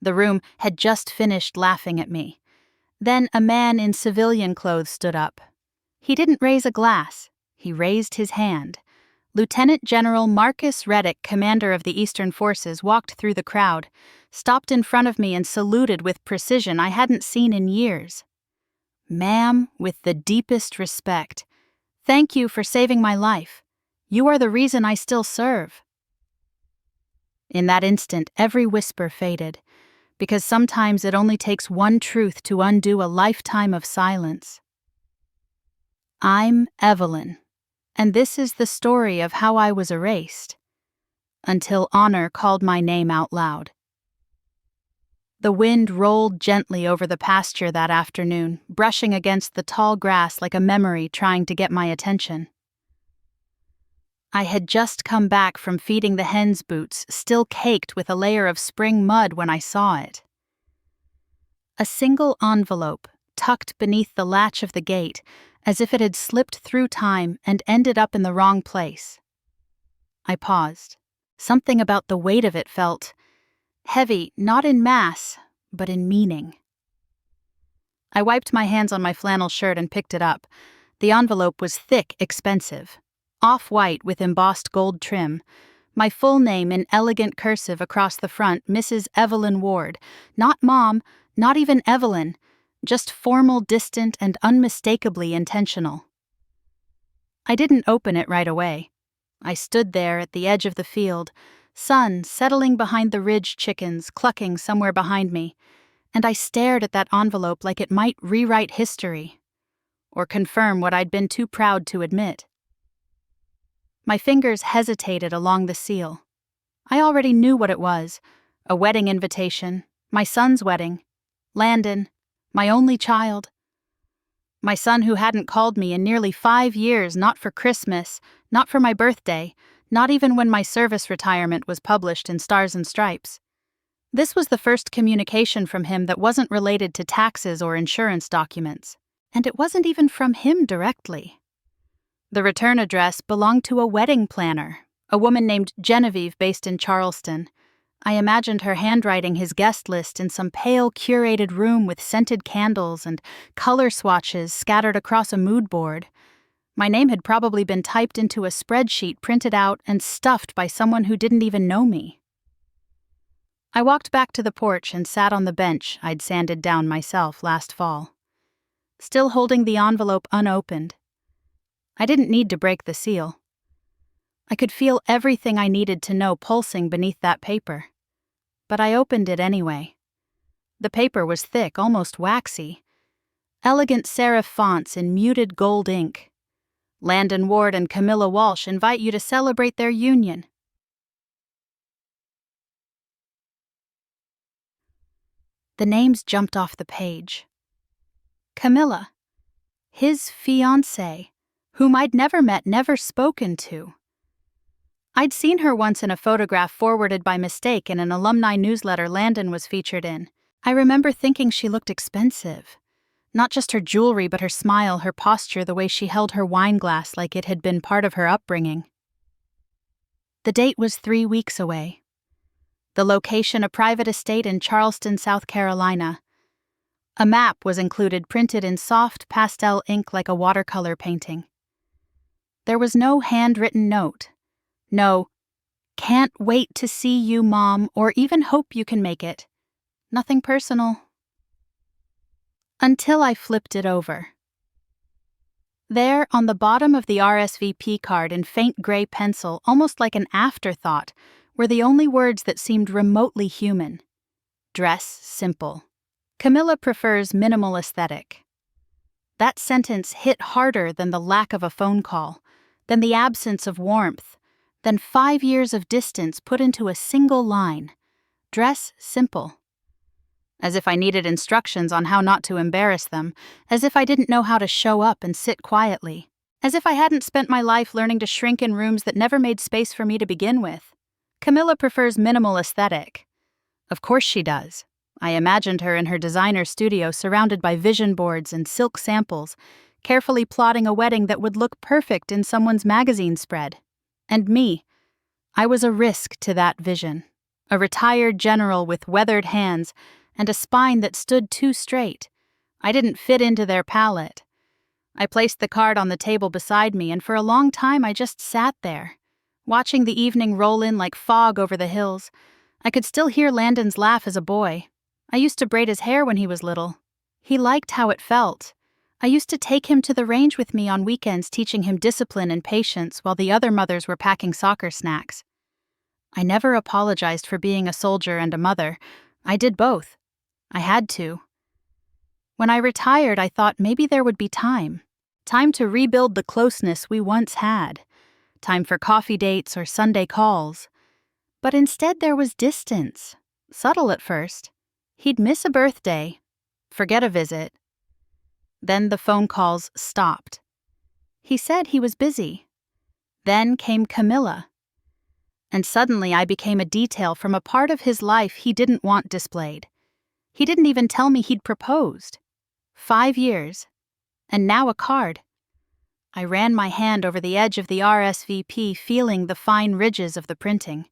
The room had just finished laughing at me. Then a man in civilian clothes stood up. He didn't raise a glass. He raised his hand. Lieutenant General Marcus Reddick, commander of the Eastern Forces, walked through the crowd, stopped in front of me and saluted with precision I hadn't seen in years. "Ma'am, with the deepest respect, thank you for saving my life. You are the reason I still serve." In that instant, every whisper faded, because sometimes it only takes one truth to undo a lifetime of silence. I'm Evelyn, and this is the story of how I was erased, until honor called my name out loud. The wind rolled gently over the pasture that afternoon, brushing against the tall grass like a memory trying to get my attention. I had just come back from feeding the hens' boots, still caked with a layer of spring mud when I saw it. A single envelope, tucked beneath the latch of the gate, as if it had slipped through time and ended up in the wrong place. I paused. Something about the weight of it felt heavy, not in mass, but in meaning. I wiped my hands on my flannel shirt and picked it up. The envelope was thick, expensive, off-white with embossed gold trim. My full name in elegant cursive across the front, Mrs. Evelyn Ward. Not Mom, not even Evelyn, just formal, distant, and unmistakably intentional. I didn't open it right away. I stood there at the edge of the field, sun settling behind the ridge chickens clucking somewhere behind me, and I stared at that envelope like it might rewrite history, or confirm what I'd been too proud to admit. My fingers hesitated along the seal. I already knew what it was: a wedding invitation, my son's wedding, Landon, my only child. My son who hadn't called me in nearly 5 years, not for Christmas, not for my birthday, not even when my service retirement was published in Stars and Stripes. This was the first communication from him that wasn't related to taxes or insurance documents, and it wasn't even from him directly. The return address belonged to a wedding planner, a woman named Genevieve based in Charleston. I imagined her handwriting his guest list in some pale, curated room with scented candles and color swatches scattered across a mood board. My name had probably been typed into a spreadsheet printed out and stuffed by someone who didn't even know me. I walked back to the porch and sat on the bench I'd sanded down myself last fall, still holding the envelope unopened. I didn't need to break the seal. I could feel everything I needed to know pulsing beneath that paper. But I opened it anyway. The paper was thick, almost waxy. Elegant serif fonts in muted gold ink. Landon Ward and Camilla Walsh invite you to celebrate their union. The names jumped off the page. Camilla, his fiancée, whom I'd never met, never spoken to. I'd seen her once in a photograph forwarded by mistake in an alumni newsletter Landon was featured in. I remember thinking she looked expensive. Not just her jewelry, but her smile, her posture, the way she held her wine glass like it had been part of her upbringing. The date was 3 weeks away. The location, a private estate in Charleston, South Carolina. A map was included, printed in soft pastel ink like a watercolor painting. There was no handwritten note. No, "Can't wait to see you, Mom," or even "Hope you can make it." Nothing personal. Until I flipped it over. There, on the bottom of the RSVP card in faint gray pencil, almost like an afterthought, were the only words that seemed remotely human. Dress simple. Camilla prefers minimal aesthetic. That sentence hit harder than the lack of a phone call, than the absence of warmth, than 5 years of distance put into a single line. Dress simple. As if I needed instructions on how not to embarrass them, as if I didn't know how to show up and sit quietly, as if I hadn't spent my life learning to shrink in rooms that never made space for me to begin with. Camilla prefers minimal aesthetic. Of course she does. I imagined her in her designer studio surrounded by vision boards and silk samples, carefully plotting a wedding that would look perfect in someone's magazine spread. And me, I was a risk to that vision. A retired general with weathered hands and a spine that stood too straight. I didn't fit into their palette. I placed the card on the table beside me, and for a long time I just sat there, watching the evening roll in like fog over the hills. I could still hear Landon's laugh as a boy. I used to braid his hair when he was little. He liked how it felt. I used to take him to the range with me on weekends, teaching him discipline and patience while the other mothers were packing soccer snacks. I never apologized for being a soldier and a mother. I did both. I had to. When I retired, I thought maybe there would be time to rebuild the closeness we once had, time for coffee dates or Sunday calls. But instead there was distance, subtle at first. He'd miss a birthday, forget a visit. Then the phone calls stopped. He said he was busy. Then came Camilla. And suddenly I became a detail from a part of his life he didn't want displayed. He didn't even tell me he'd proposed. 5 years. And now a card. I ran my hand over the edge of the RSVP, feeling the fine ridges of the printing.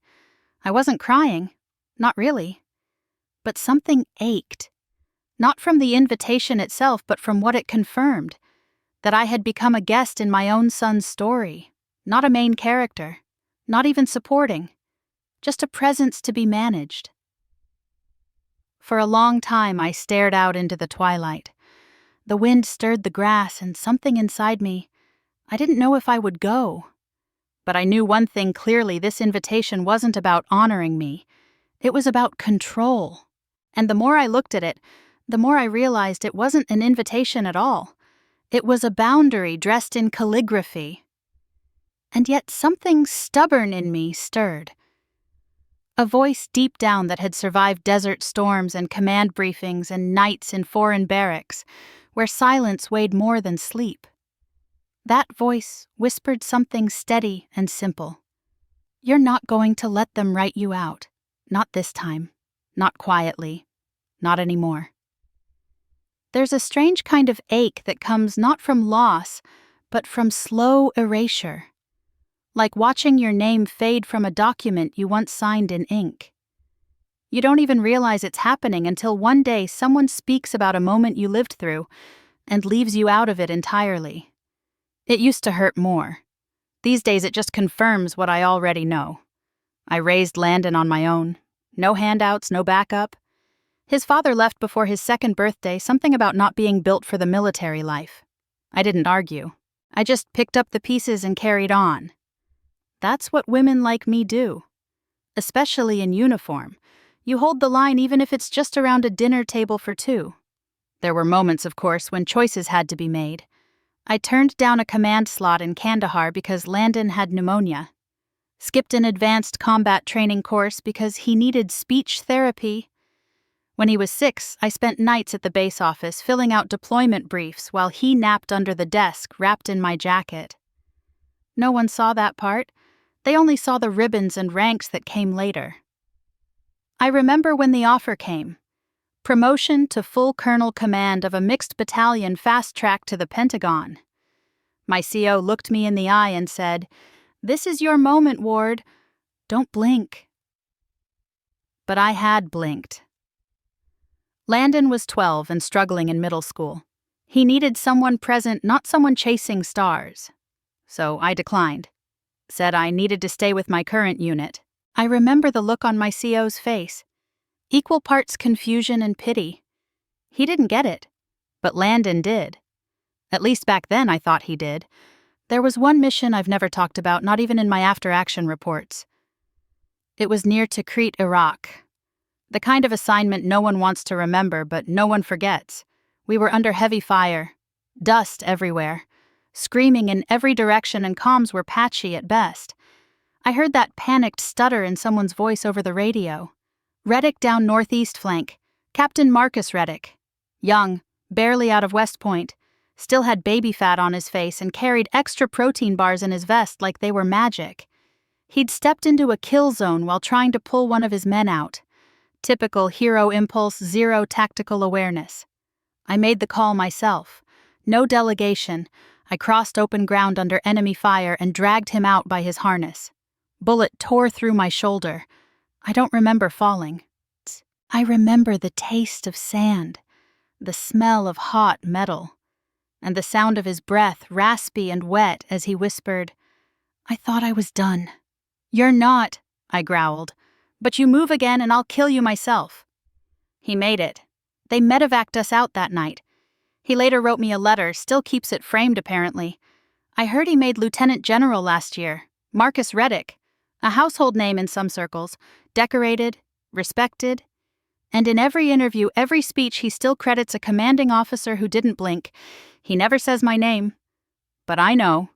I wasn't crying. Not really. But something ached. Not from the invitation itself, but from what it confirmed. That I had become a guest in my own son's story. Not a main character. Not even supporting. Just a presence to be managed. For a long time I stared out into the twilight. The wind stirred the grass, and something inside me, I didn't know if I would go. But I knew one thing clearly: this invitation wasn't about honoring me. It was about control. And the more I looked at it, the more I realized it wasn't an invitation at all. It was a boundary dressed in calligraphy. And yet something stubborn in me stirred. A voice deep down that had survived desert storms and command briefings and nights in foreign barracks, where silence weighed more than sleep. That voice whispered something steady and simple. You're not going to let them write you out. Not this time. Not quietly. Not anymore. There's a strange kind of ache that comes not from loss, but from slow erasure. Like watching your name fade from a document you once signed in ink. You don't even realize it's happening until one day someone speaks about a moment you lived through and leaves you out of it entirely. It used to hurt more. These days it just confirms what I already know. I raised Landon on my own. No handouts, no backup. His father left before his 2nd birthday, something about not being built for the military life. I didn't argue. I just picked up the pieces and carried on. That's what women like me do. Especially in uniform. You hold the line even if it's just around a dinner table for 2. There were moments, of course, when choices had to be made. I turned down a command slot in Kandahar because Landon had pneumonia. Skipped an advanced combat training course because he needed speech therapy. When he was 6, I spent nights at the base office filling out deployment briefs while he napped under the desk wrapped in my jacket. No one saw that part. They only saw the ribbons and ranks that came later. I remember when the offer came. Promotion to full colonel command of a mixed battalion fast-tracked to the Pentagon. My CO looked me in the eye and said, "This is your moment, Ward. Don't blink." But I had blinked. Landon was 12 and struggling in middle school. He needed someone present, not someone chasing stars. So I declined. Said I needed to stay with my current unit. I remember the look on my CO's face. Equal parts confusion and pity. He didn't get it, but Landon did. At least back then I thought he did. There was one mission I've never talked about, not even in my after-action reports. It was near Tikrit, Iraq. The kind of assignment no one wants to remember, but no one forgets. We were under heavy fire. Dust everywhere. Screaming in every direction, and comms were patchy at best. I heard that panicked stutter in someone's voice over the radio. Reddick down northeast flank. Captain Marcus Reddick. Young, barely out of West Point. Still had baby fat on his face and carried extra protein bars in his vest like they were magic. He'd stepped into a kill zone while trying to pull one of his men out. Typical hero impulse, zero tactical awareness. I made the call myself. No delegation. I crossed open ground under enemy fire and dragged him out by his harness. Bullet tore through my shoulder. I don't remember falling. I remember the taste of sand, the smell of hot metal, and the sound of his breath, raspy and wet, as he whispered, "I thought I was done." "You're not," I growled. "But you move again and I'll kill you myself." He made it. They medevaced us out that night. He later wrote me a letter, still keeps it framed apparently. I heard he made Lieutenant General last year, Marcus Reddick, a household name in some circles, decorated, respected, and in every interview, every speech he still credits a commanding officer who didn't blink. He never says my name. But I know.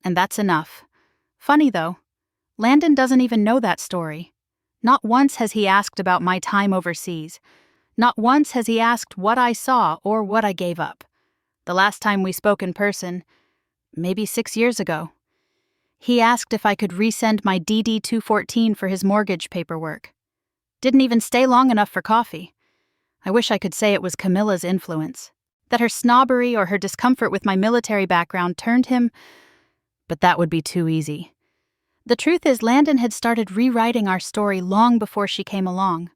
And that's enough. Funny though, Landon doesn't even know that story. Not once has he asked about my time overseas. Not once has he asked what I saw or what I gave up. The last time we spoke in person, maybe 6 years ago, he asked if I could resend my DD-214 for his mortgage paperwork. Didn't even stay long enough for coffee. I wish I could say it was Camilla's influence, that her snobbery or her discomfort with my military background turned him, but that would be too easy. The truth is, Landon had started rewriting our story long before she came along.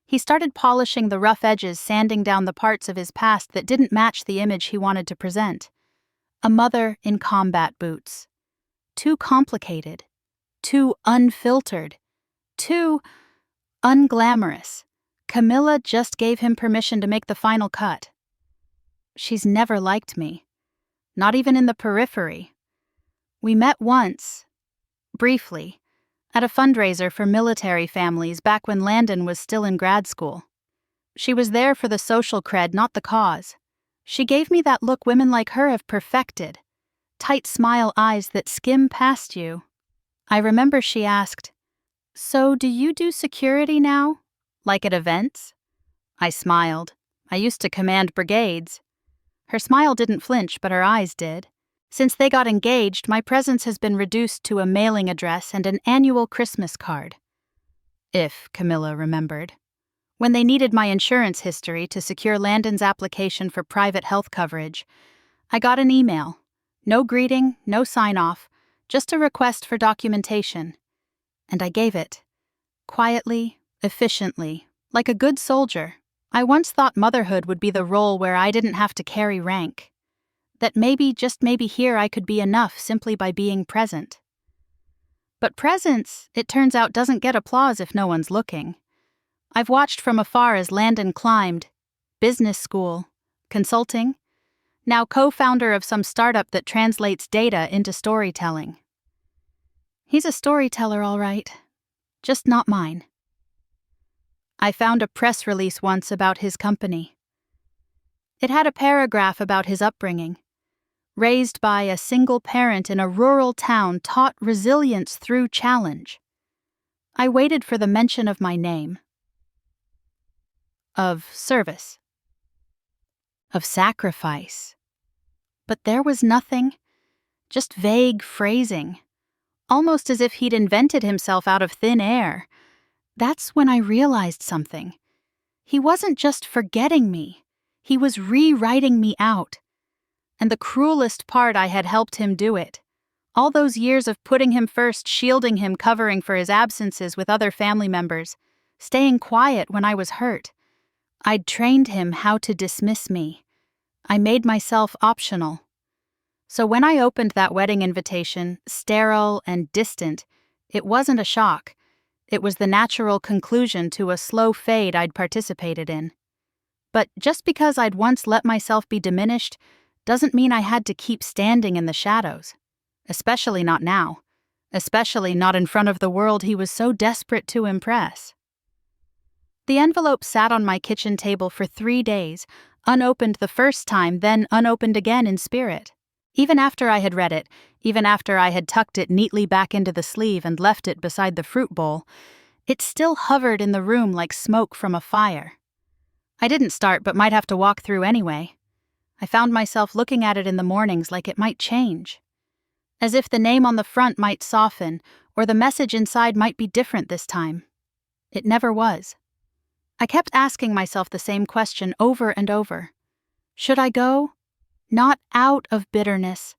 He started polishing the rough edges, sanding down the parts of his past that didn't match the image he wanted to present. A mother in combat boots. Too complicated. Too unfiltered. Too unglamorous. Camilla just gave him permission to make the final cut. She's never liked me. Not even in the periphery. We met once, briefly, at a fundraiser for military families back when Landon was still in grad school. She was there for the social cred, not the cause. She gave me that look women like her have perfected. Tight smile eyes that skim past you. I remember she asked, "So do you do security now? Like at events?" I smiled. I used to command brigades. Her smile didn't flinch, but her eyes did. Since they got engaged, my presence has been reduced to a mailing address and an annual Christmas card. If Camilla remembered. When they needed my insurance history to secure Landon's application for private health coverage, I got an email. No greeting, no sign-off, just a request for documentation. And I gave it. Quietly, efficiently, like a good soldier. I once thought motherhood would be the role where I didn't have to carry rank. That maybe, just maybe here I could be enough simply by being present. But presence, it turns out, doesn't get applause if no one's looking. I've watched from afar as Landon climbed. Business school. Consulting. Now co-founder of some startup that translates data into storytelling. He's a storyteller, all right. Just not mine. I found a press release once about his company. It had a paragraph about his upbringing. Raised by a single parent in a rural town, taught resilience through challenge. I waited for the mention of my name. Of service. Of sacrifice. But there was nothing, just vague phrasing, almost as if he'd invented himself out of thin air. That's when I realized something. He wasn't just forgetting me, he was rewriting me out. And the cruelest part, I had helped him do it. All those years of putting him first, shielding him, covering for his absences with other family members, staying quiet when I was hurt. I'd trained him how to dismiss me. I made myself optional. So when I opened that wedding invitation, sterile and distant, it wasn't a shock. It was the natural conclusion to a slow fade I'd participated in. But just because I'd once let myself be diminished doesn't mean I had to keep standing in the shadows. Especially not now. Especially not in front of the world he was so desperate to impress. The envelope sat on my kitchen table for 3 days, unopened the first time, then unopened again in spirit. Even after I had read it, even after I had tucked it neatly back into the sleeve and left it beside the fruit bowl, it still hovered in the room like smoke from a fire. I didn't start, but might have to walk through anyway. I found myself looking at it in the mornings like it might change. As if the name on the front might soften, or the message inside might be different this time. It never was. I kept asking myself the same question over and over. Should I go? Not out of bitterness,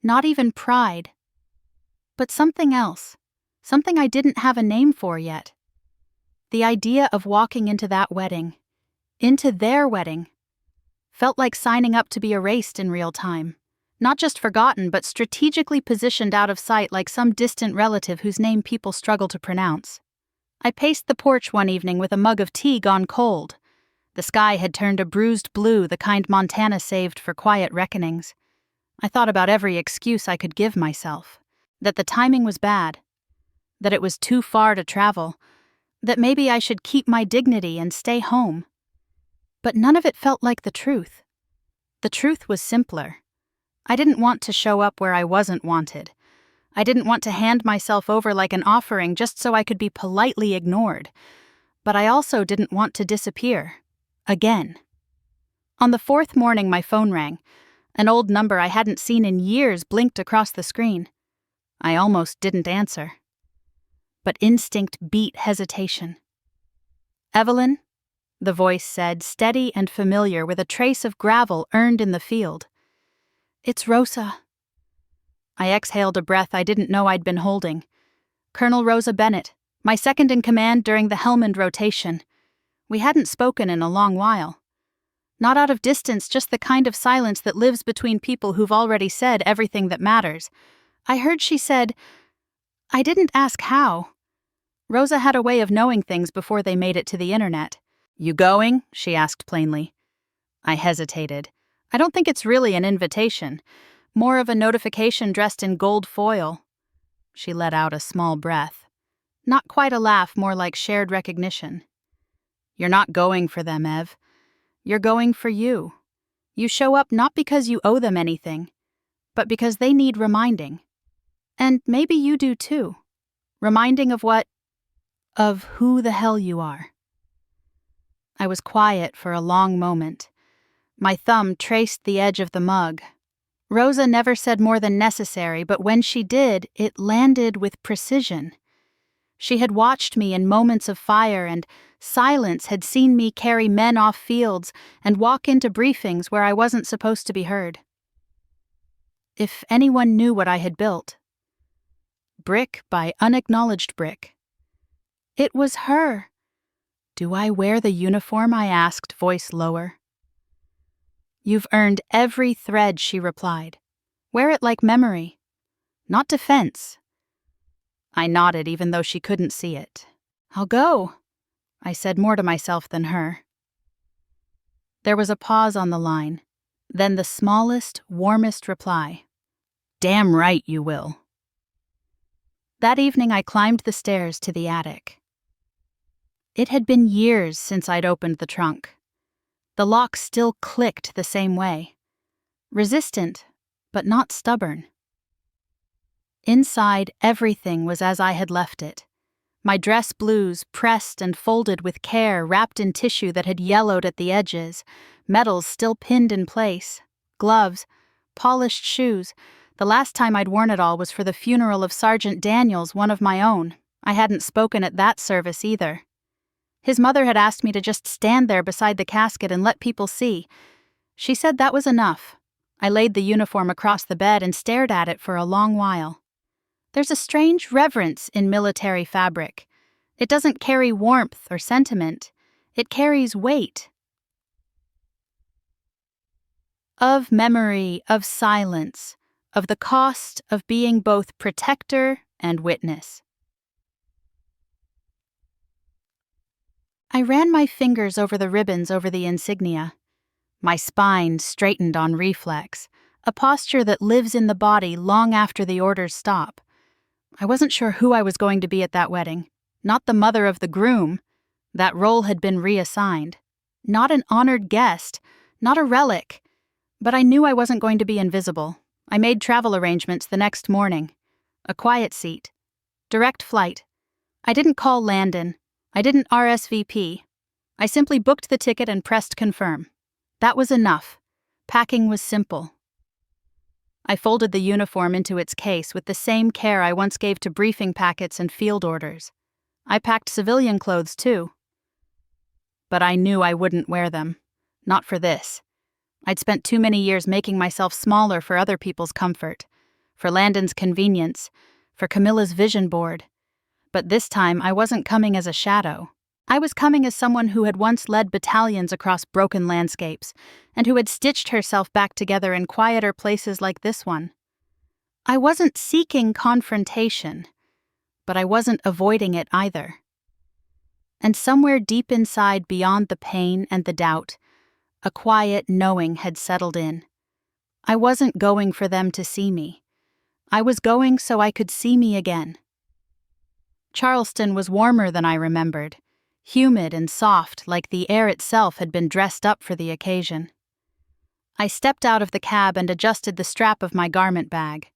not even pride, but something else, something I didn't have a name for yet. The idea of walking into that wedding, into their wedding, felt like signing up to be erased in real time. Not just forgotten, but strategically positioned out of sight like some distant relative whose name people struggle to pronounce. I paced the porch one evening with a mug of tea gone cold. The sky had turned a bruised blue, the kind Montana saved for quiet reckonings. I thought about every excuse I could give myself. That the timing was bad. That it was too far to travel. That maybe I should keep my dignity and stay home. But none of it felt like the truth. The truth was simpler. I didn't want to show up where I wasn't wanted. I didn't want to hand myself over like an offering just so I could be politely ignored. But I also didn't want to disappear. Again. On the fourth morning, my phone rang. An old number I hadn't seen in years blinked across the screen. I almost didn't answer. But instinct beat hesitation. "Evelyn?" the voice said, steady and familiar with a trace of gravel earned in the field. "It's Rosa." I exhaled a breath I didn't know I'd been holding. Colonel Rosa Bennett, my second in command during the Helmand rotation. We hadn't spoken in a long while. Not out of distance, just the kind of silence that lives between people who've already said everything that matters. I heard she said, "I didn't ask how." Rosa had a way of knowing things before they made it to the internet. "You going?" she asked plainly. I hesitated. I don't think it's really an invitation. More of a notification dressed in gold foil. She let out a small breath. Not quite a laugh, more like shared recognition. "You're not going for them, Ev. You're going for you. You show up not because you owe them anything, but because they need reminding. And maybe you do too. Reminding of what? Of who the hell you are." I was quiet for a long moment. My thumb traced the edge of the mug. Rosa never said more than necessary, but when she did, it landed with precision. She had watched me in moments of fire, and silence had seen me carry men off fields and walk into briefings where I wasn't supposed to be heard. If anyone knew what I had built, brick by unacknowledged brick, it was her. "Do I wear the uniform?" I asked, voice lower. "You've earned every thread," she replied. "Wear it like memory, not defense." I nodded even though she couldn't see it. "I'll go," I said more to myself than her. There was a pause on the line, then the smallest, warmest reply. "Damn right you will." That evening I climbed the stairs to the attic. It had been years since I'd opened the trunk. The lock still clicked the same way. Resistant, but not stubborn. Inside, everything was as I had left it. My dress blues pressed and folded with care, wrapped in tissue that had yellowed at the edges, medals still pinned in place, gloves, polished shoes. The last time I'd worn it all was for the funeral of Sergeant Daniels, one of my own. I hadn't spoken at that service either. His mother had asked me to just stand there beside the casket and let people see. She said that was enough. I laid the uniform across the bed and stared at it for a long while. There's a strange reverence in military fabric. It doesn't carry warmth or sentiment. It carries weight. Of memory, of silence, of the cost of being both protector and witness. I ran my fingers over the ribbons over the insignia. My spine straightened on reflex, a posture that lives in the body long after the orders stop. I wasn't sure who I was going to be at that wedding. Not the mother of the groom. That role had been reassigned. Not an honored guest. Not a relic. But I knew I wasn't going to be invisible. I made travel arrangements the next morning. A quiet seat. Direct flight. I didn't call Landon. I didn't RSVP. I simply booked the ticket and pressed confirm. That was enough. Packing was simple. I folded the uniform into its case with the same care I once gave to briefing packets and field orders. I packed civilian clothes too. But I knew I wouldn't wear them. Not for this. I'd spent too many years making myself smaller for other people's comfort, for Landon's convenience, for Camilla's vision board. But this time I wasn't coming as a shadow. I was coming as someone who had once led battalions across broken landscapes, and who had stitched herself back together in quieter places like this one. I wasn't seeking confrontation, but I wasn't avoiding it either. And somewhere deep inside, beyond the pain and the doubt, a quiet knowing had settled in. I wasn't going for them to see me. I was going so I could see me again. Charleston was warmer than I remembered, humid and soft like the air itself had been dressed up for the occasion. I stepped out of the cab and adjusted the strap of my garment bag.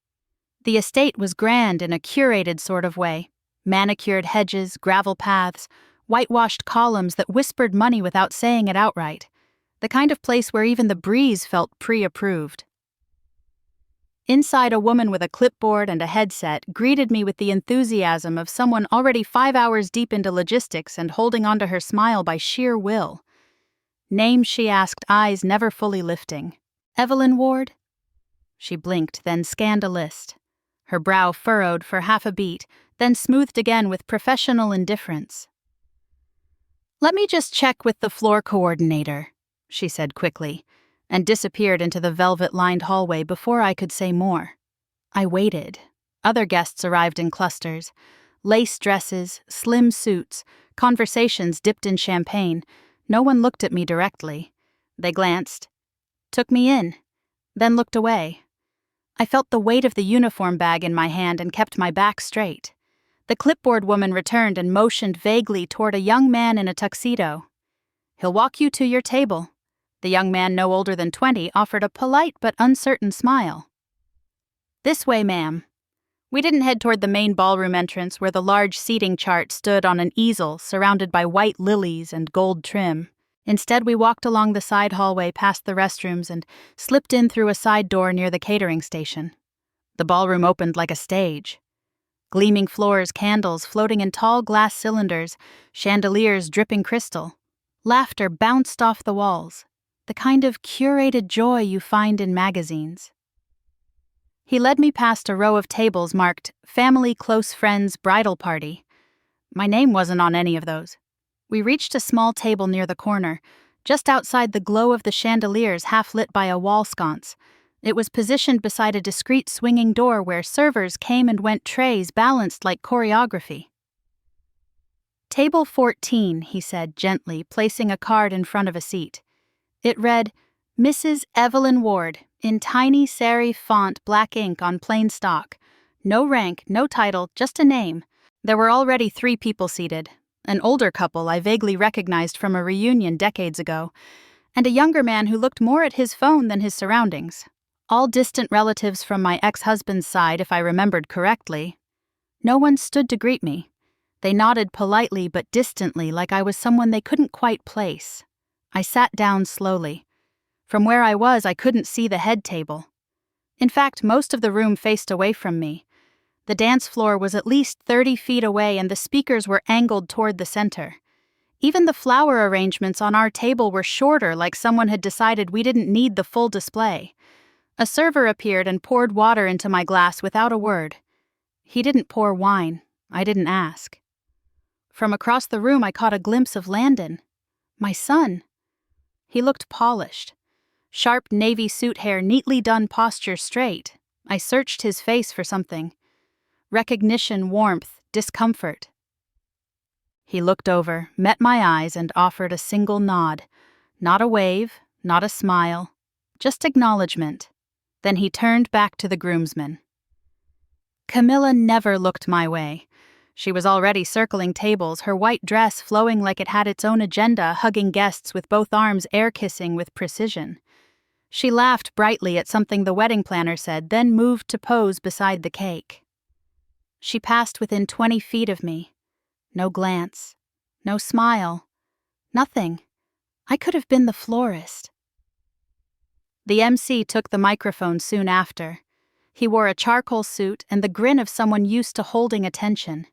The estate was grand in a curated sort of way. Manicured hedges, gravel paths, whitewashed columns that whispered money without saying it outright. The kind of place where even the breeze felt pre-approved. Inside, a woman with a clipboard and a headset greeted me with the enthusiasm of someone already 5 hours deep into logistics and holding onto her smile by sheer will. Name, she asked, eyes never fully lifting. Evelyn Ward? She blinked, then scanned a list. Her brow furrowed for half a beat, then smoothed again with professional indifference. Let me just check with the floor coordinator, she said quickly, and disappeared into the velvet-lined hallway before I could say more. I waited. Other guests arrived in clusters. Lace dresses, slim suits, conversations dipped in champagne. No one looked at me directly. They glanced, took me in, then looked away. I felt the weight of the uniform bag in my hand and kept my back straight. The clipboard woman returned and motioned vaguely toward a young man in a tuxedo. He'll walk you to your table. The young man, no older than 20, offered a polite but uncertain smile. This way, ma'am. We didn't head toward the main ballroom entrance where the large seating chart stood on an easel surrounded by white lilies and gold trim. Instead, we walked along the side hallway past the restrooms and slipped in through a side door near the catering station. The ballroom opened like a stage. Gleaming floors, candles floating in tall glass cylinders, chandeliers dripping crystal. Laughter bounced off the walls, the kind of curated joy you find in magazines. He led me past a row of tables marked Family Close Friends Bridal Party. My name wasn't on any of those. We reached a small table near the corner, just outside the glow of the chandeliers half lit by a wall sconce. It was positioned beside a discreet swinging door where servers came and went trays balanced like choreography. Table 14, he said gently, placing a card in front of a seat. It read, Mrs. Evelyn Ward, in tiny serif font black ink on plain stock. No rank, no title, just a name. There were already 3 people seated. An older couple I vaguely recognized from a reunion decades ago, and a younger man who looked more at his phone than his surroundings. All distant relatives from my ex-husband's side, if I remembered correctly. No one stood to greet me. They nodded politely but distantly like I was someone they couldn't quite place. I sat down slowly. From where I was, I couldn't see the head table. In fact, most of the room faced away from me. The dance floor was at least 30 feet away and the speakers were angled toward the center. Even the flower arrangements on our table were shorter, like someone had decided we didn't need the full display. A server appeared and poured water into my glass without a word. He didn't pour wine. I didn't ask. From across the room, I caught a glimpse of Landon. My son. He looked polished. Sharp navy suit hair, neatly done posture straight. I searched his face for something. Recognition, warmth, discomfort. He looked over, met my eyes, and offered a single nod. Not a wave, not a smile, just acknowledgement. Then he turned back to the groomsmen. Camilla never looked my way. She was already circling tables, her white dress flowing like it had its own agenda, hugging guests with both arms air-kissing with precision. She laughed brightly at something the wedding planner said, then moved to pose beside the cake. She passed within 20 feet of me. No glance, no smile, nothing. I could have been the florist. The MC took the microphone soon after. He wore a charcoal suit and the grin of someone used to holding attention.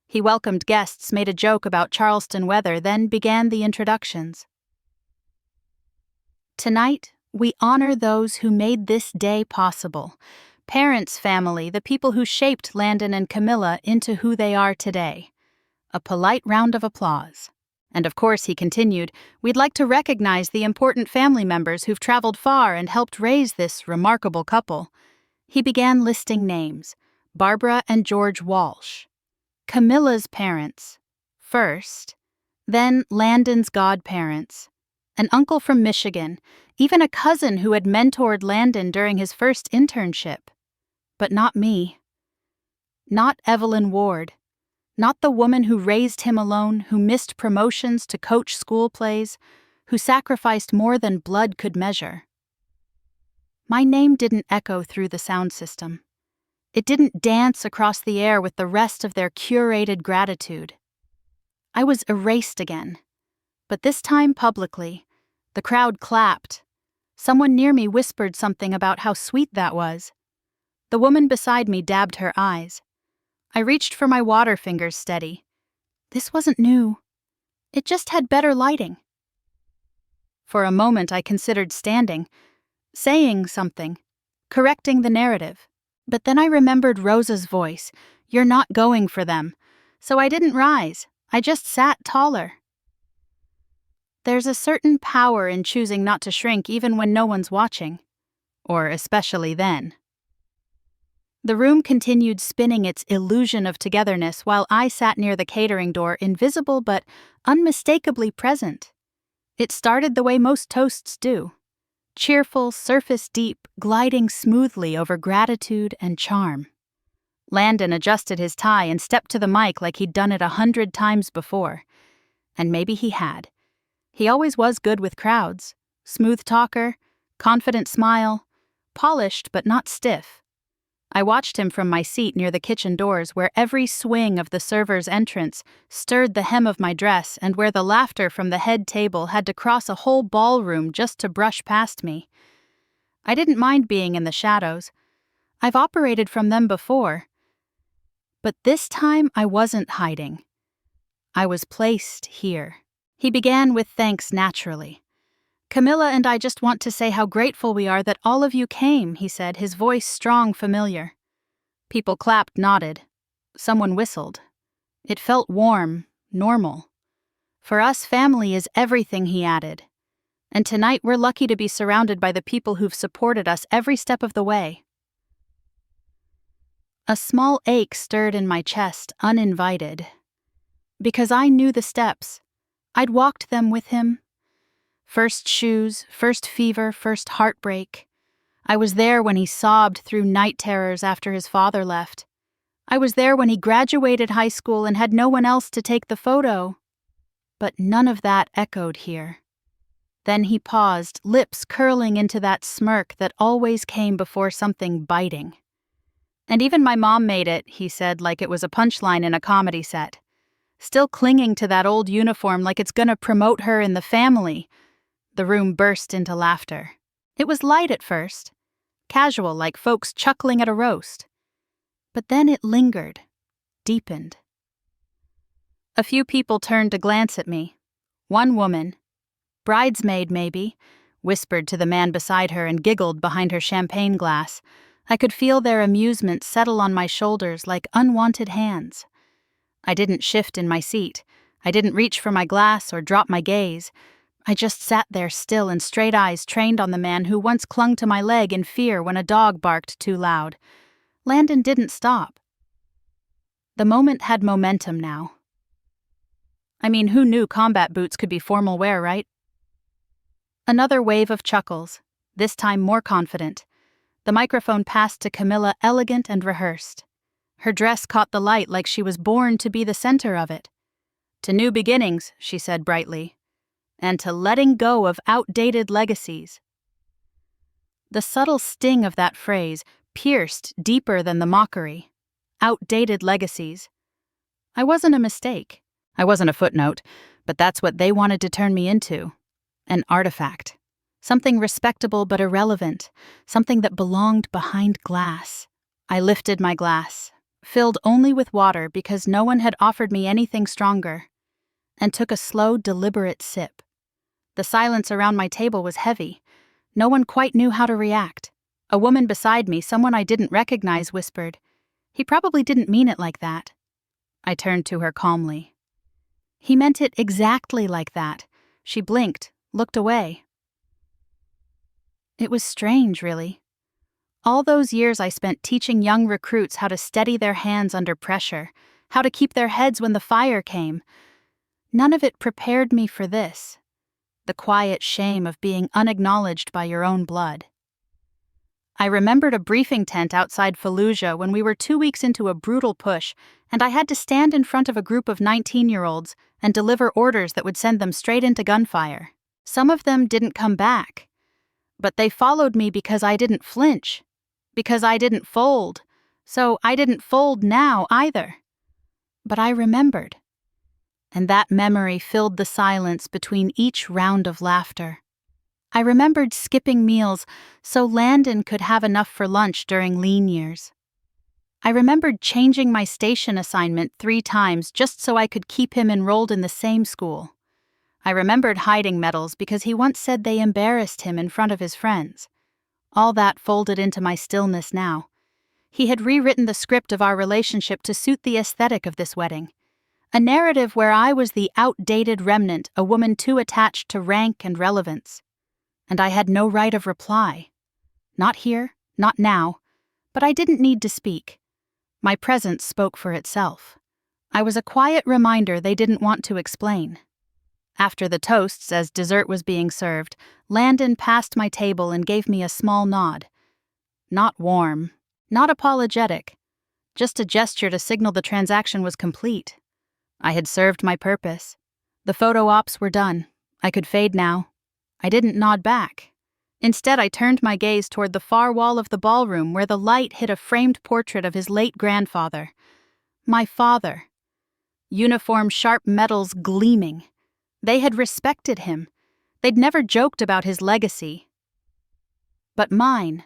He welcomed guests, made a joke about Charleston weather, then began the introductions. Tonight, we honor those who made this day possible. Parents, family, the people who shaped Landon and Camilla into who they are today. A polite round of applause. And of course, he continued, we'd like to recognize the important family members who've traveled far and helped raise this remarkable couple. He began listing names: Barbara and George Walsh. Camilla's parents, first, then Landon's godparents, an uncle from Michigan, even a cousin who had mentored Landon during his first internship. But not me. Not Evelyn Ward. Not the woman who raised him alone, who missed promotions to coach school plays, who sacrificed more than blood could measure. My name didn't echo through the sound system. It didn't dance across the air with the rest of their curated gratitude. I was erased again, but this time publicly. The crowd clapped. Someone near me whispered something about how sweet that was. The woman beside me dabbed her eyes. I reached for my water fingers steady. This wasn't new. It just had better lighting. For a moment I considered standing, saying something, correcting the narrative. But then I remembered Rosa's voice, "You're not going for them." So I didn't rise. I just sat taller. There's a certain power in choosing not to shrink even when no one's watching. Or especially then. The room continued spinning its illusion of togetherness while I sat near the catering door, invisible but unmistakably present. It started the way most toasts do. Cheerful, surface deep, gliding smoothly over gratitude and charm. Landon adjusted his tie and stepped to the mic like he'd done it 100 times before. And maybe he had. He always was good with crowds. Smooth talker, confident smile, polished but not stiff. I watched him from my seat near the kitchen doors, where every swing of the server's entrance stirred the hem of my dress and where the laughter from the head table had to cross a whole ballroom just to brush past me. I didn't mind being in the shadows. I've operated from them before. But this time I wasn't hiding. I was placed here. He began with thanks naturally. "Camilla and I just want to say how grateful we are that all of you came," he said, his voice strong, familiar. People clapped, nodded. Someone whistled. It felt warm, normal. "For us, family is everything," he added. "And tonight we're lucky to be surrounded by the people who've supported us every step of the way." A small ache stirred in my chest, uninvited. Because I knew the steps. I'd walked them with him. First shoes, first fever, first heartbreak. I was there when he sobbed through night terrors after his father left. I was there when he graduated high school and had no one else to take the photo. But none of that echoed here. Then he paused, lips curling into that smirk that always came before something biting. "And even my mom made it," he said, like it was a punchline in a comedy set. Still clinging to that old uniform like it's gonna promote her in the family. The room burst into laughter. It was light at first, casual, like folks chuckling at a roast. But then it lingered, deepened. A few people turned to glance at me. One woman, bridesmaid maybe, whispered to the man beside her and giggled behind her champagne glass. I could feel their amusement settle on my shoulders like unwanted hands. I didn't shift in my seat. I didn't reach for my glass or drop my gaze. I just sat there still and straight eyes trained on the man who once clung to my leg in fear when a dog barked too loud. Landon didn't stop. The moment had momentum now. I mean, who knew combat boots could be formal wear, right? Another wave of chuckles, this time more confident. The microphone passed to Camilla, elegant and rehearsed. Her dress caught the light like she was born to be the center of it. "To new beginnings," she said brightly. "And to letting go of outdated legacies." The subtle sting of that phrase pierced deeper than the mockery. Outdated legacies. I wasn't a mistake. I wasn't a footnote, but that's what they wanted to turn me into. An artifact. Something respectable but irrelevant. Something that belonged behind glass. I lifted my glass, filled only with water because no one had offered me anything stronger, and took a slow, deliberate sip. The silence around my table was heavy. No one quite knew how to react. A woman beside me, someone I didn't recognize, whispered, "He probably didn't mean it like that." I turned to her calmly. He meant it exactly like that. She blinked, looked away. It was strange, really. All those years I spent teaching young recruits how to steady their hands under pressure, how to keep their heads when the fire came. None of it prepared me for this, the quiet shame of being unacknowledged by your own blood. I remembered a briefing tent outside Fallujah when we were 2 weeks into a brutal push, and I had to stand in front of a group of 19-year-olds and deliver orders that would send them straight into gunfire. Some of them didn't come back, but they followed me because I didn't flinch, because I didn't fold, so I didn't fold now either. But I remembered, and that memory filled the silence between each round of laughter. I remembered skipping meals so Landon could have enough for lunch during lean years. I remembered changing my station assignment 3 times just so I could keep him enrolled in the same school. I remembered hiding medals because he once said they embarrassed him in front of his friends. All that folded into my stillness now. He had rewritten the script of our relationship to suit the aesthetic of this wedding. A narrative where I was the outdated remnant, a woman too attached to rank and relevance. And I had no right of reply. Not here, not now, but I didn't need to speak. My presence spoke for itself. I was a quiet reminder they didn't want to explain. After the toasts, as dessert was being served, Landon passed my table and gave me a small nod. Not warm, not apologetic, just a gesture to signal the transaction was complete. I had served my purpose. The photo ops were done. I could fade now. I didn't nod back. Instead, I turned my gaze toward the far wall of the ballroom where the light hit a framed portrait of his late grandfather. My father. Uniform sharp metals gleaming. They had respected him. They'd never joked about his legacy. But mine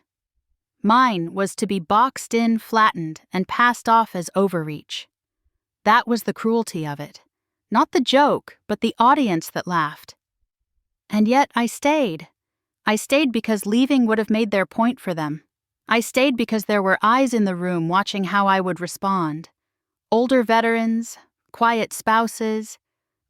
was to be boxed in, flattened, and passed off as overreach. That was the cruelty of it. Not the joke, but the audience that laughed. And yet I stayed. I stayed because leaving would have made their point for them. I stayed because there were eyes in the room watching how I would respond. Older veterans, quiet spouses,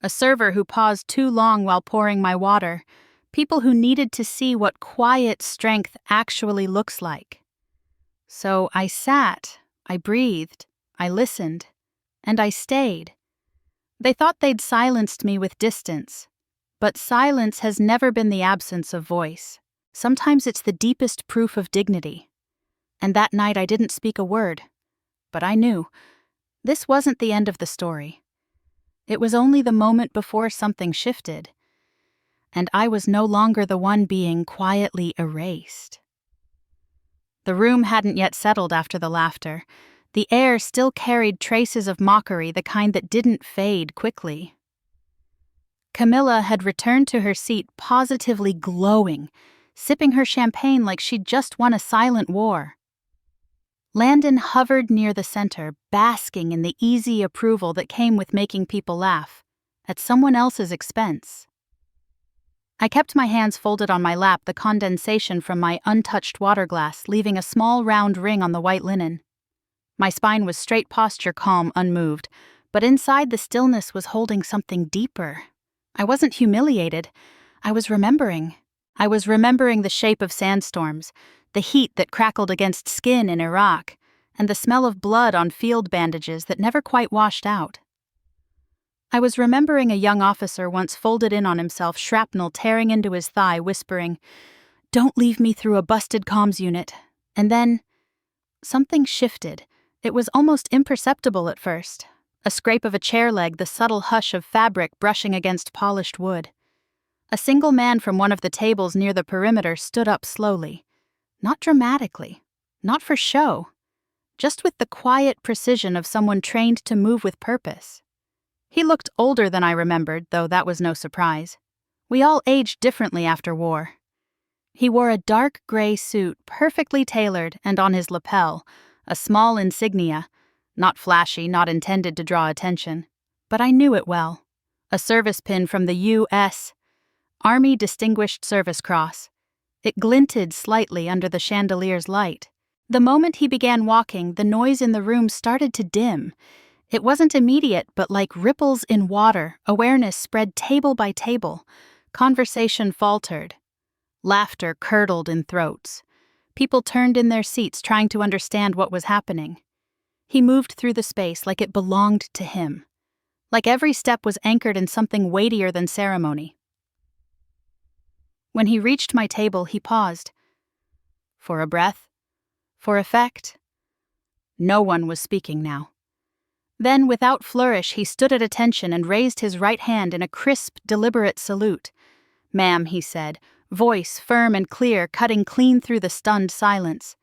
a server who paused too long while pouring my water, people who needed to see what quiet strength actually looks like. So I sat, I breathed, I listened, and I stayed. They thought they'd silenced me with distance. But silence has never been the absence of voice. Sometimes it's the deepest proof of dignity. And that night I didn't speak a word. But I knew. This wasn't the end of the story. It was only the moment before something shifted. And I was no longer the one being quietly erased. The room hadn't yet settled after the laughter. The air still carried traces of mockery, the kind that didn't fade quickly. Camilla had returned to her seat positively glowing, sipping her champagne like she'd just won a silent war. Landon hovered near the center, basking in the easy approval that came with making people laugh, at someone else's expense. I kept my hands folded on my lap, the condensation from my untouched water glass leaving a small round ring on the white linen. My spine was straight posture, calm, unmoved, but inside the stillness was holding something deeper. I wasn't humiliated. I was remembering. I was remembering the shape of sandstorms, the heat that crackled against skin in Iraq, and the smell of blood on field bandages that never quite washed out. I was remembering a young officer once folded in on himself, shrapnel tearing into his thigh, whispering, "Don't leave me through a busted comms unit." And then something shifted. It was almost imperceptible at first. A scrape of a chair leg, the subtle hush of fabric brushing against polished wood. A single man from one of the tables near the perimeter stood up slowly. Not dramatically, not for show, just with the quiet precision of someone trained to move with purpose. He looked older than I remembered, though that was no surprise. We all aged differently after war. He wore a dark gray suit, perfectly tailored, and on his lapel, a small insignia, not flashy, not intended to draw attention, but I knew it well. A service pin from the U.S. Army Distinguished Service Cross. It glinted slightly under the chandelier's light. The moment he began walking, the noise in the room started to dim. It wasn't immediate, but like ripples in water, awareness spread table by table. Conversation faltered. Laughter curdled in throats. People turned in their seats trying to understand what was happening. He moved through the space like it belonged to him. Like every step was anchored in something weightier than ceremony. When he reached my table, he paused. For a breath. For effect. No one was speaking now. Then, without flourish, he stood at attention and raised his right hand in a crisp, deliberate salute. "Ma'am," he said, voice firm and clear, cutting clean through the stunned silence.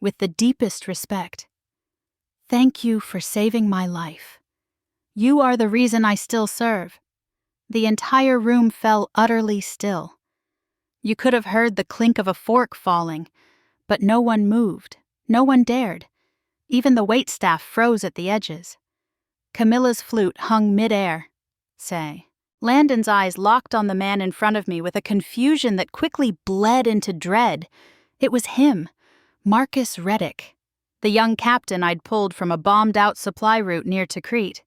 "With the deepest respect. Thank you for saving my life. You are the reason I still serve." The entire room fell utterly still. You could have heard the clink of a fork falling, but no one moved, no one dared. Even the waitstaff froze at the edges. Camilla's flute hung mid-air. Say. Landon's eyes locked on the man in front of me with a confusion that quickly bled into dread. It was him, Marcus Reddick, the young captain I'd pulled from a bombed-out supply route near Tikrit.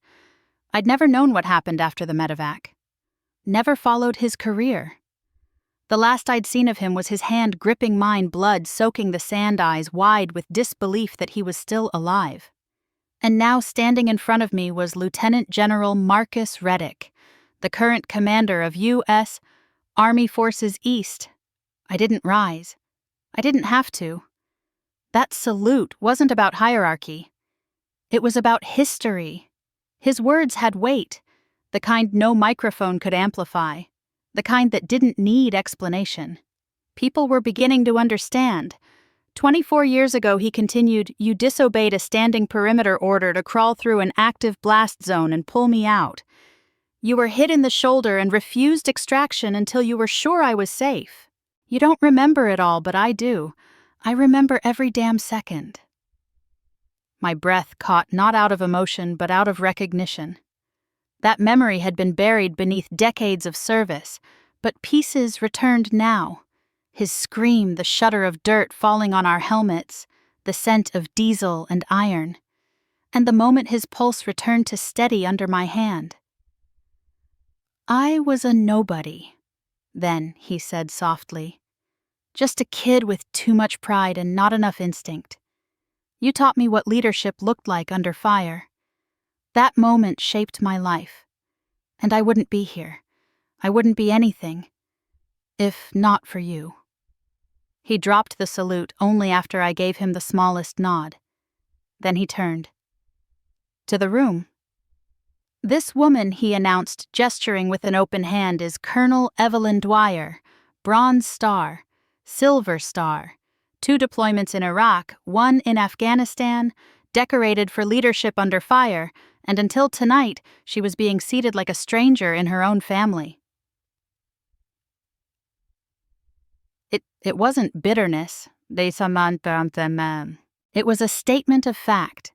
I'd never known what happened after the medevac. Never followed his career. The last I'd seen of him was his hand gripping mine, blood soaking the sand eyes wide with disbelief that he was still alive. And now standing in front of me was Lieutenant General Marcus Reddick, the current commander of U.S. Army Forces East. I didn't rise. I didn't have to. That salute wasn't about hierarchy. It was about history. His words had weight, the kind no microphone could amplify, the kind that didn't need explanation. People were beginning to understand. 24 years ago, he continued, "You disobeyed a standing perimeter order to crawl through an active blast zone and pull me out. You were hit in the shoulder and refused extraction until you were sure I was safe. You don't remember it all, but I do. I remember every damn second." My breath caught not out of emotion, but out of recognition. That memory had been buried beneath decades of service, but pieces returned now. His scream, the shudder of dirt falling on our helmets, the scent of diesel and iron, and the moment his pulse returned to steady under my hand. "I was a nobody, then," he said softly. "Just a kid with too much pride and not enough instinct. You taught me what leadership looked like under fire. That moment shaped my life. And I wouldn't be here. I wouldn't be anything, if not for you." He dropped the salute only after I gave him the smallest nod. Then he turned. "To the room. This woman," he announced, gesturing with an open hand, "is Colonel Evelyn Dwyer, Bronze Star, Silver Star, 2 deployments in Iraq, 1 in Afghanistan, decorated for leadership under fire, and until tonight, she was being seated like a stranger in her own family." It wasn't bitterness. It was a statement of fact.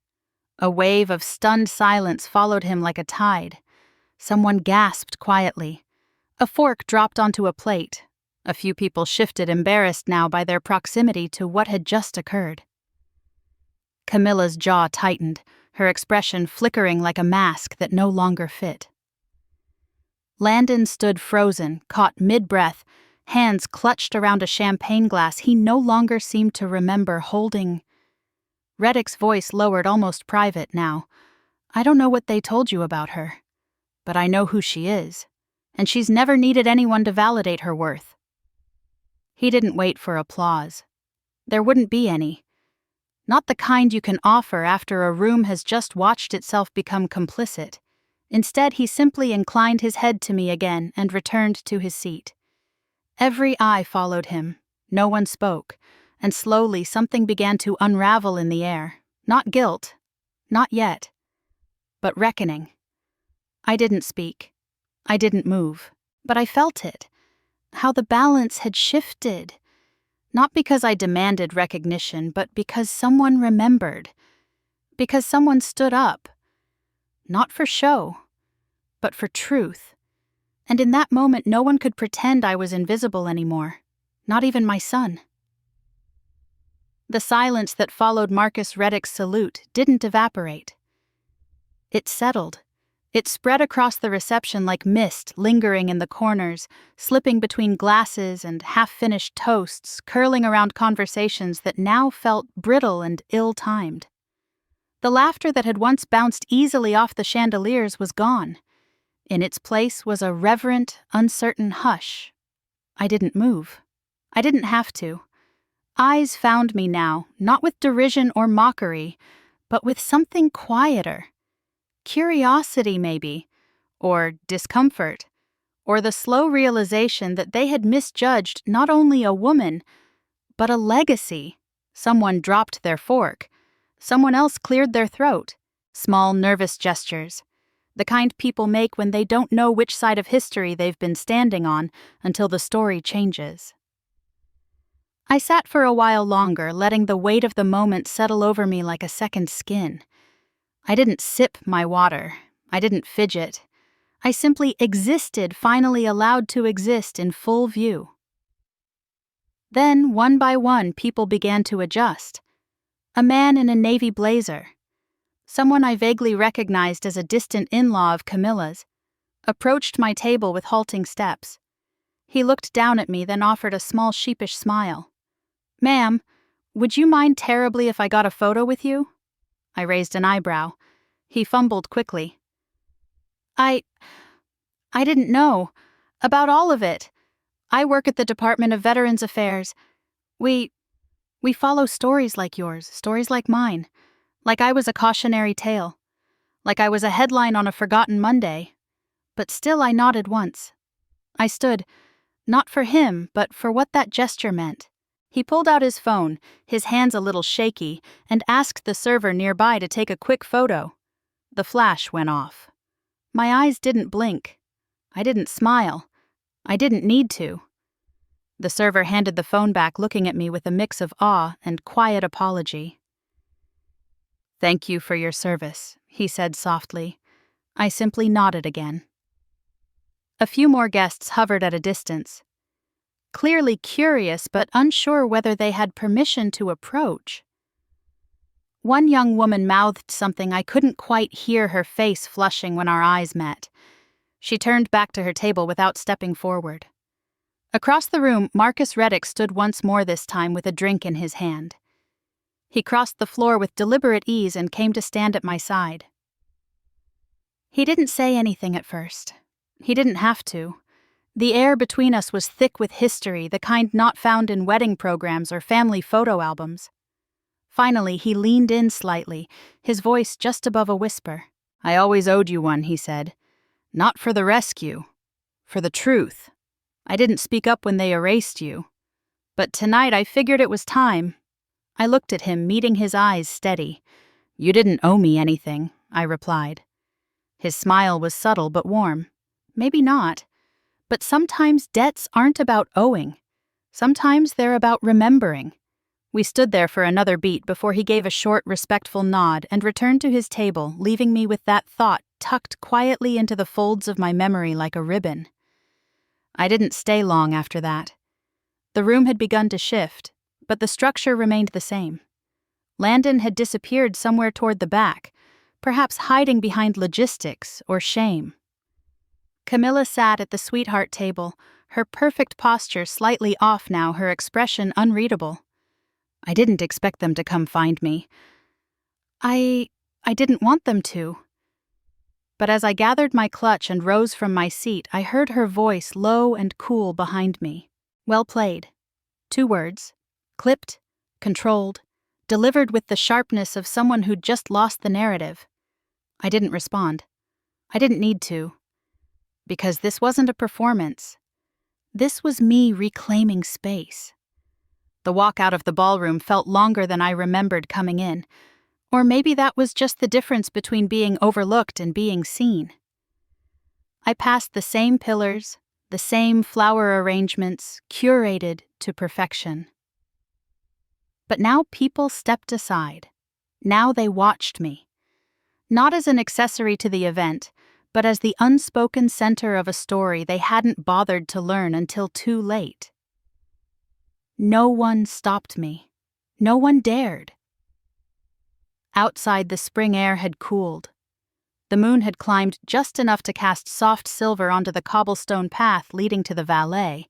A wave of stunned silence followed him like a tide. Someone gasped quietly. A fork dropped onto a plate. A few people shifted, embarrassed now by their proximity to what had just occurred. Camilla's jaw tightened, her expression flickering like a mask that no longer fit. Landon stood frozen, caught mid-breath, hands clutched around a champagne glass he no longer seemed to remember holding. Reddick's voice lowered, almost private now. "I don't know what they told you about her, but I know who she is, and she's never needed anyone to validate her worth." He didn't wait for applause. There wouldn't be any. Not the kind you can offer after a room has just watched itself become complicit. Instead, he simply inclined his head to me again and returned to his seat. Every eye followed him. No one spoke, and slowly something began to unravel in the air. Not guilt. Not yet. But reckoning. I didn't speak. I didn't move. But I felt it. How the balance had shifted. Not because I demanded recognition, but because someone remembered. Because someone stood up. Not for show, but for truth. And in that moment, no one could pretend I was invisible anymore. Not even my son. The silence that followed Marcus Reddick's salute didn't evaporate. It settled. It spread across the reception like mist, lingering in the corners, slipping between glasses and half-finished toasts, curling around conversations that now felt brittle and ill-timed. The laughter that had once bounced easily off the chandeliers was gone. In its place was a reverent, uncertain hush. I didn't move. I didn't have to. Eyes found me now, not with derision or mockery, but with something quieter. Curiosity, maybe, or discomfort, or the slow realization that they had misjudged not only a woman, but a legacy. Someone dropped their fork. Someone else cleared their throat. Small, nervous gestures. The kind people make when they don't know which side of history they've been standing on until the story changes. I sat for a while longer, letting the weight of the moment settle over me like a second skin. I didn't sip my water. I didn't fidget. I simply existed, finally allowed to exist in full view. Then, one by one, people began to adjust. A man in a navy blazer. Someone I vaguely recognized as a distant in-law of Camilla's, approached my table with halting steps. He looked down at me, then offered a small sheepish smile. "Ma'am, would you mind terribly if I got a photo with you?" I raised an eyebrow. He fumbled quickly. I didn't know. About all of it. I work at the Department of Veterans Affairs. We follow stories like yours, stories like mine. Like I was a cautionary tale. Like I was a headline on a forgotten Monday. But still I nodded once. I stood, not for him, but for what that gesture meant. He pulled out his phone, his hands a little shaky, and asked the server nearby to take a quick photo. The flash went off. My eyes didn't blink. I didn't smile. I didn't need to. The server handed the phone back, looking at me with a mix of awe and quiet apology. "Thank you for your service," he said softly. I simply nodded again. A few more guests hovered at a distance, clearly curious but unsure whether they had permission to approach. One young woman mouthed something I couldn't quite hear, her face flushing when our eyes met. She turned back to her table without stepping forward. Across the room, Marcus Reddick stood once more, this time with a drink in his hand. He crossed the floor with deliberate ease and came to stand at my side. He didn't say anything at first. He didn't have to. The air between us was thick with history, the kind not found in wedding programs or family photo albums. Finally, he leaned in slightly, his voice just above a whisper. "I always owed you one," he said. "Not for the rescue. For the truth. I didn't speak up when they erased you. But tonight I figured it was time." I looked at him, meeting his eyes steady. "You didn't owe me anything," I replied. His smile was subtle but warm. Maybe not. But sometimes debts aren't about owing. Sometimes they're about remembering. We stood there for another beat before he gave a short, respectful nod and returned to his table, leaving me with that thought tucked quietly into the folds of my memory like a ribbon. I didn't stay long after that. The room had begun to shift, but the structure remained the same. Landon had disappeared somewhere toward the back, perhaps hiding behind logistics or shame. Camilla sat at the sweetheart table, her perfect posture slightly off now, her expression unreadable. I didn't expect them to come find me. I didn't want them to. But as I gathered my clutch and rose from my seat, I heard her voice low and cool behind me. "Well played." 2 words. Clipped, controlled, delivered with the sharpness of someone who'd just lost the narrative. I didn't respond. I didn't need to. Because this wasn't a performance. This was me reclaiming space. The walk out of the ballroom felt longer than I remembered coming in. Or maybe that was just the difference between being overlooked and being seen. I passed the same pillars, the same flower arrangements, curated to perfection. But now people stepped aside. Now they watched me. Not as an accessory to the event, but as the unspoken center of a story they hadn't bothered to learn until too late. No one stopped me. No one dared. Outside, the spring air had cooled. The moon had climbed just enough to cast soft silver onto the cobblestone path leading to the valet.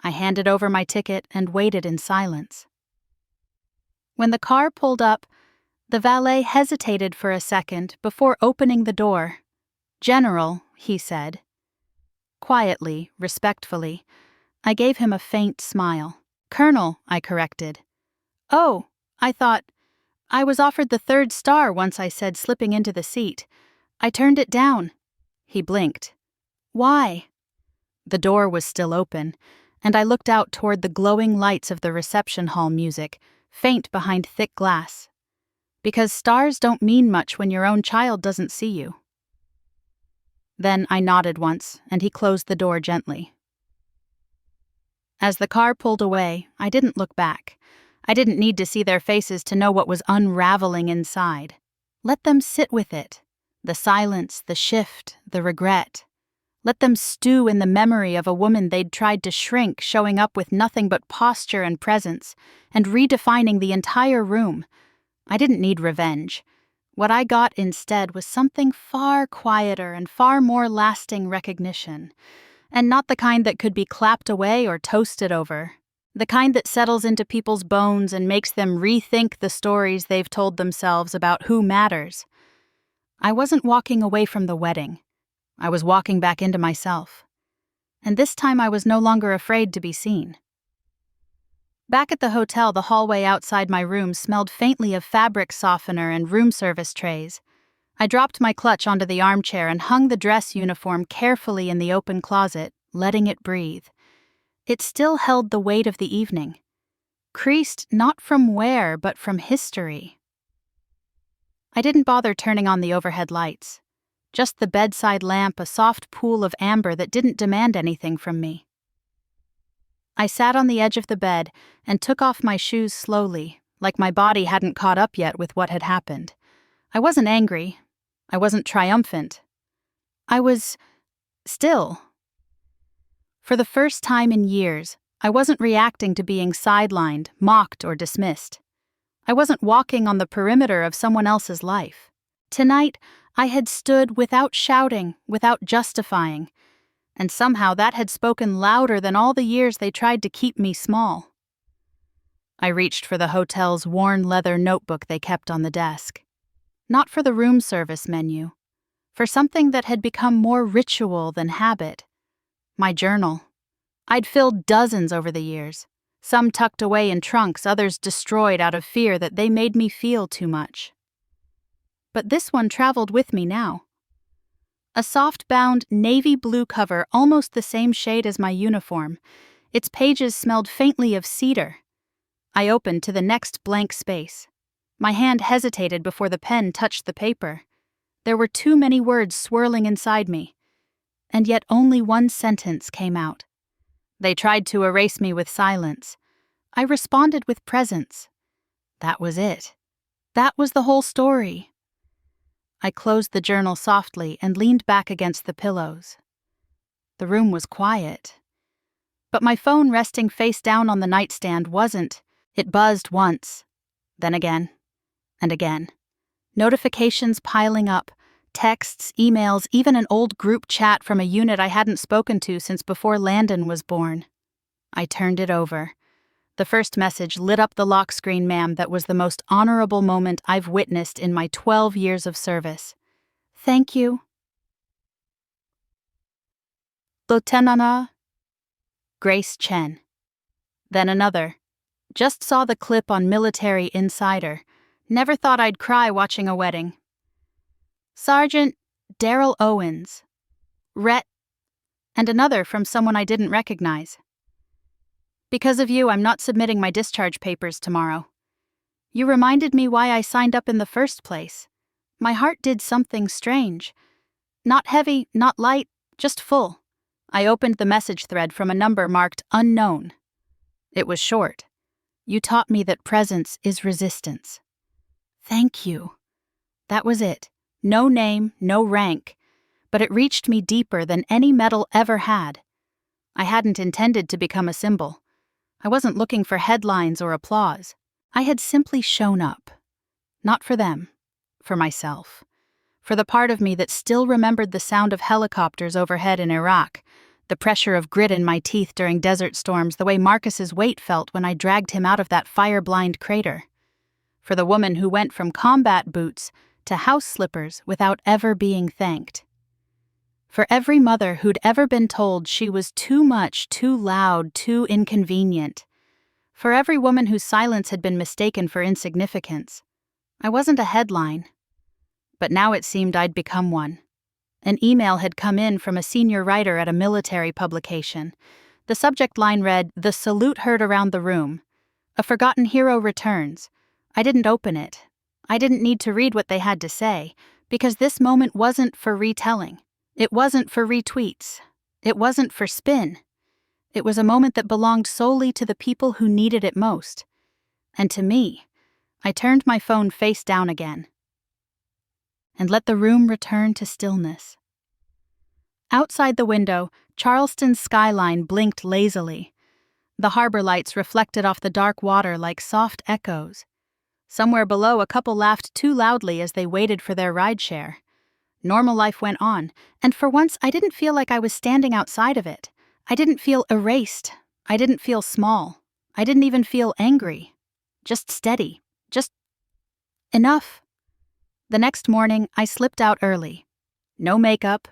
I handed over my ticket and waited in silence. When the car pulled up, the valet hesitated for a second before opening the door. "General," he said. Quietly, respectfully, I gave him a faint smile. "Colonel," I corrected. "Oh, I was offered the 3rd star once," I said, slipping into the seat. "I turned it down." He blinked. "Why?" The door was still open, and I looked out toward the glowing lights of the reception hall music, faint behind thick glass. "Because stars don't mean much when your own child doesn't see you." Then I nodded once, and he closed the door gently. As the car pulled away, I didn't look back. I didn't need to see their faces to know what was unraveling inside. Let them sit with it. The silence, the shift, the regret. Let them stew in the memory of a woman they'd tried to shrink, showing up with nothing but posture and presence, and redefining the entire room. I didn't need revenge. What I got instead was something far quieter and far more lasting recognition. And not the kind that could be clapped away or toasted over. The kind that settles into people's bones and makes them rethink the stories they've told themselves about who matters. I wasn't walking away from the wedding. I was walking back into myself. And this time I was no longer afraid to be seen. Back at the hotel, the hallway outside my room smelled faintly of fabric softener and room service trays. I dropped my clutch onto the armchair and hung the dress uniform carefully in the open closet, letting it breathe. It still held the weight of the evening. Creased not from wear, but from history. I didn't bother turning on the overhead lights. Just the bedside lamp, a soft pool of amber that didn't demand anything from me. I sat on the edge of the bed and took off my shoes slowly, like my body hadn't caught up yet with what had happened. I wasn't angry. I wasn't triumphant. I was still. For the first time in years, I wasn't reacting to being sidelined, mocked, or dismissed. I wasn't walking on the perimeter of someone else's life. Tonight, I had stood without shouting, without justifying, and somehow that had spoken louder than all the years they tried to keep me small. I reached for the hotel's worn leather notebook they kept on the desk. Not for the room service menu, for something that had become more ritual than habit. My journal. I'd filled dozens over the years, some tucked away in trunks, others destroyed out of fear that they made me feel too much. But this one traveled with me now. A soft-bound navy blue cover, almost the same shade as my uniform. Its pages smelled faintly of cedar. I opened to the next blank space. My hand hesitated before the pen touched the paper. There were too many words swirling inside me. And yet only one sentence came out. They tried to erase me with silence. I responded with presence. That was it. That was the whole story. I closed the journal softly and leaned back against the pillows. The room was quiet. But my phone resting face down on the nightstand wasn't. It buzzed once, then again, and again. Notifications piling up. Texts, emails, even an old group chat from a unit I hadn't spoken to since before Landon was born. I turned it over. The first message lit up the lock screen, "Ma'am, that was the most honorable moment I've witnessed in my 12 years of service. Thank you. Lieutenant Grace Chen." Then another. Just saw the clip on Military Insider. Never thought I'd cry watching a wedding. Sergeant Daryl Owens. Rhett. And another from someone I didn't recognize. "Because of you, I'm not submitting my discharge papers tomorrow. You reminded me why I signed up in the first place. My heart did something strange. Not heavy, not light, just full." I opened the message thread from a number marked unknown. It was short. "You taught me that presence is resistance." Thank you. That was it. No name, no rank, but it reached me deeper than any medal ever had. I hadn't intended to become a symbol. I wasn't looking for headlines or applause. I had simply shown up. Not for them, for myself. for the part of me that still remembered the sound of helicopters overhead in Iraq, the pressure of grit in my teeth during desert storms, the way Marcus's weight felt when I dragged him out of that fire-blind crater. For the woman who went from combat boots to house slippers without ever being thanked. For every mother who'd ever been told she was too much, too loud, too inconvenient. For every woman whose silence had been mistaken for insignificance. I wasn't a headline. But now it seemed I'd become one. An email had come in from a senior writer at a military publication. The subject line read, "The salute heard around the room. A forgotten hero returns." I didn't open it. I didn't need to read what they had to say, because this moment wasn't for retelling. It wasn't for retweets. It wasn't for spin. It was a moment that belonged solely to the people who needed it most. And to me. I turned my phone face down again. And let the room return to stillness. Outside the window, Charleston's skyline blinked lazily. The harbor lights reflected off the dark water like soft echoes. Somewhere below, a couple laughed too loudly as they waited for their rideshare. Normal life went on, and for once I didn't feel like I was standing outside of it. I didn't feel erased. I didn't feel small. I didn't even feel angry. Just steady. Just enough. The next morning, I slipped out early. No makeup,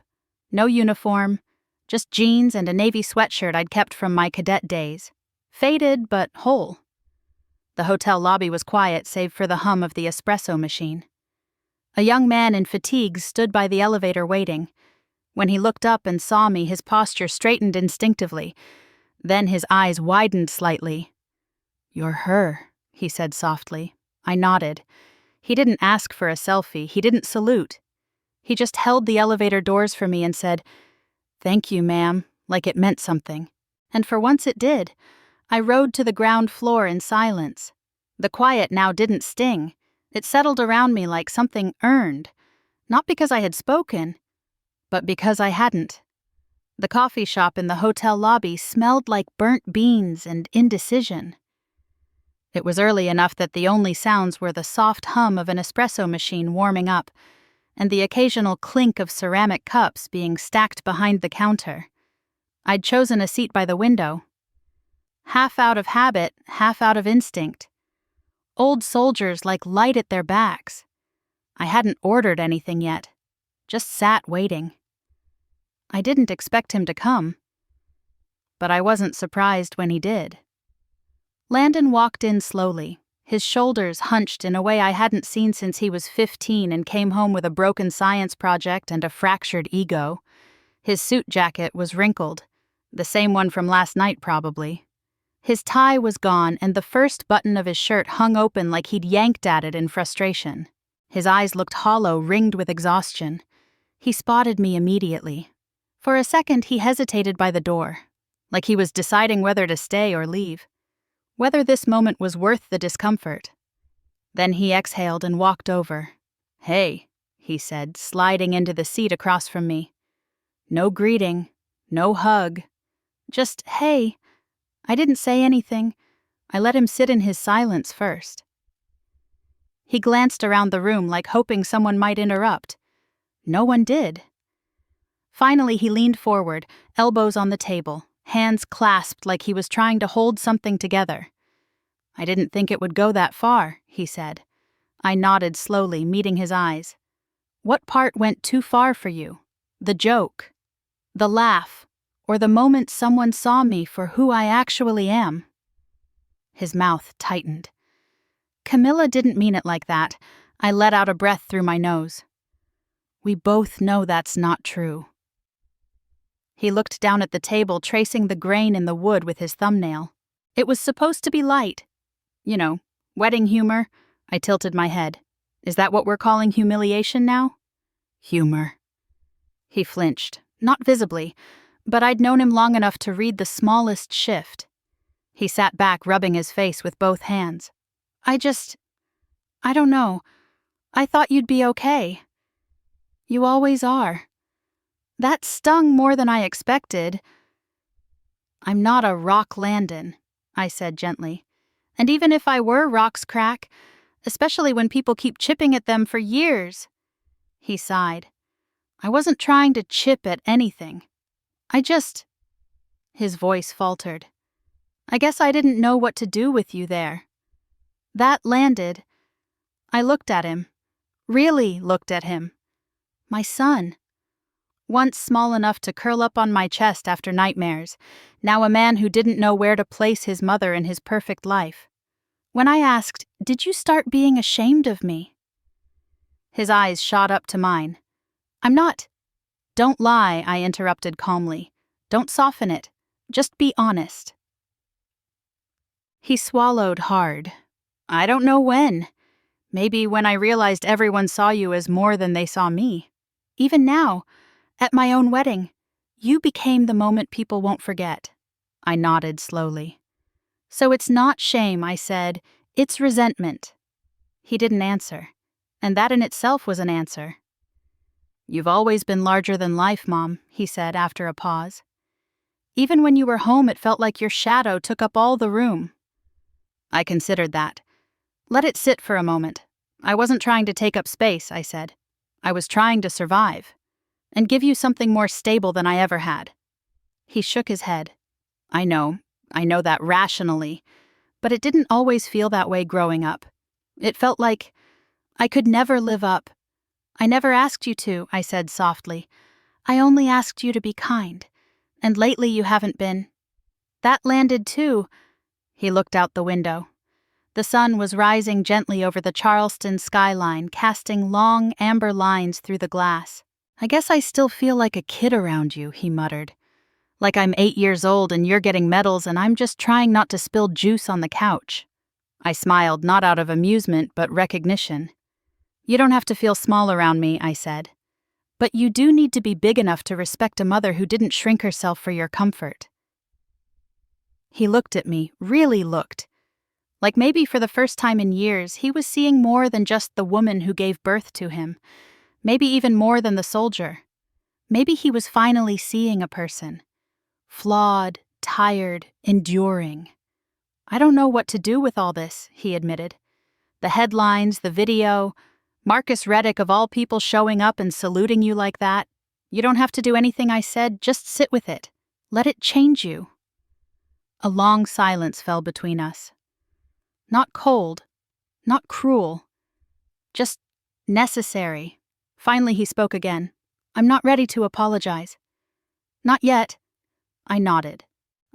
no uniform, just jeans and a navy sweatshirt I'd kept from my cadet days. Faded, but whole. The hotel lobby was quiet save for the hum of the espresso machine. A young man in fatigues stood by the elevator waiting. When he looked up and saw me, his posture straightened instinctively. Then his eyes widened slightly. "You're her," he said softly. I nodded. He didn't ask for a selfie. He didn't salute. He just held the elevator doors for me and said, "Thank you, ma'am," like it meant something. And for once it did. I rode to the ground floor in silence. The quiet now didn't sting. It settled around me like something earned. Not because I had spoken, but because I hadn't. The coffee shop in the hotel lobby smelled like burnt beans and indecision. It was early enough that the only sounds were the soft hum of an espresso machine warming up, and the occasional clink of ceramic cups being stacked behind the counter. I'd chosen a seat by the window. Half out of habit, half out of instinct. Old soldiers like light at their backs. I hadn't ordered anything yet. Just sat waiting. I didn't expect him to come. But I wasn't surprised when he did. Landon walked in slowly, his shoulders hunched in a way I hadn't seen since he was 15 and came home with a broken science project and a fractured ego. His suit jacket was wrinkled, the same one from last night probably. His tie was gone and the first button of his shirt hung open like he'd yanked at it in frustration. His eyes looked hollow, ringed with exhaustion. He spotted me immediately. For a second he hesitated by the door, like he was deciding whether to stay or leave. Whether this moment was worth the discomfort. Then he exhaled and walked over. "Hey," he said, sliding into the seat across from me. No greeting, no hug. Just, "Hey." I didn't say anything. I let him sit in his silence first. He glanced around the room like hoping someone might interrupt. No one did. Finally, he leaned forward, elbows on the table, hands clasped like he was trying to hold something together. "I didn't think it would go that far," he said. I nodded slowly, meeting his eyes. "What part went too far for you? The joke? The laugh? Or the moment someone saw me for who I actually am?" His mouth tightened. "Camilla didn't mean it like that." I let out a breath through my nose. "We both know that's not true." He looked down at the table, tracing the grain in the wood with his thumbnail. "It was supposed to be light. You know, wedding humor." I tilted my head. "Is that what we're calling humiliation now?" "Humor." He flinched, not visibly, but I'd known him long enough to read the smallest shift. He sat back, rubbing his face with both hands. I don't know. I thought you'd be okay. You always are. That stung more than I expected." "I'm not a rock Landon," I said gently. "And even if I were, rocks crack, especially when people keep chipping at them for years." He sighed. I wasn't trying to chip at anything. His voice faltered. I guess I didn't know what to do with you there. That landed. I looked at him. Really looked at him. My son. Once small enough to curl up on my chest after nightmares, now a man who didn't know where to place his mother in his perfect life. When I asked, "Did you start being ashamed of me?" His eyes shot up to mine. I'm not. Don't lie, I interrupted calmly. Don't soften it. Just be honest. He swallowed hard. I don't know when. Maybe when I realized everyone saw you as more than they saw me. Even now, at my own wedding, you became the moment people won't forget. I nodded slowly. So it's not shame, I said. It's resentment. He didn't answer, and that in itself was an answer. You've always been larger than life, Mom, he said after a pause. Even when you were home, it felt like your shadow took up all the room. I considered that. Let it sit for a moment. I wasn't trying to take up space, I said. I was trying to survive, and give you something more stable than I ever had. He shook his head. I know that rationally, but it didn't always feel that way growing up. It felt like I could never live up. I never asked you to, I said softly. I only asked you to be kind, and lately you haven't been. That landed too. He looked out the window. The sun was rising gently over the Charleston skyline, casting long amber lines through the glass. I guess I still feel like a kid around you, he muttered. Like I'm 8 years old and you're getting medals and I'm just trying not to spill juice on the couch. I smiled, not out of amusement, but recognition. You don't have to feel small around me, I said. But you do need to be big enough to respect a mother who didn't shrink herself for your comfort. He looked at me, really looked. Like maybe for the first time in years, he was seeing more than just the woman who gave birth to him. Maybe even more than the soldier. Maybe he was finally seeing a person. Flawed, tired, enduring. I don't know what to do with all this, he admitted. The headlines, the video, Marcus Reddick of all people showing up and saluting you like that. You don't have to do anything I said, just sit with it. Let it change you. A long silence fell between us. Not cold, not cruel, just necessary. Finally he spoke again. I'm not ready to apologize. Not yet. I nodded.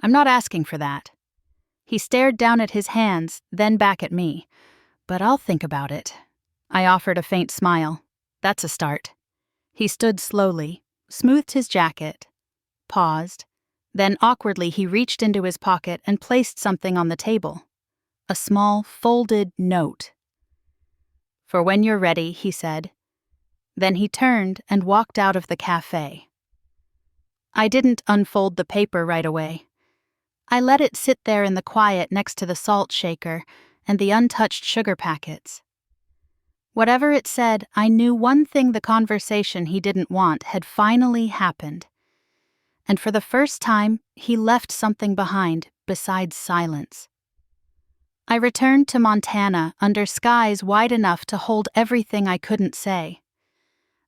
I'm not asking for that. He stared down at his hands, then back at me. But I'll think about it. I offered a faint smile. That's a start. He stood slowly, smoothed his jacket, paused. Then awkwardly he reached into his pocket and placed something on the table. A small, folded note. For when you're ready, he said. Then he turned and walked out of the cafe. I didn't unfold the paper right away. I let it sit there in the quiet next to the salt shaker and the untouched sugar packets. Whatever it said, I knew one thing: the conversation he didn't want had finally happened. And for the first time, he left something behind besides silence. I returned to Montana under skies wide enough to hold everything I couldn't say.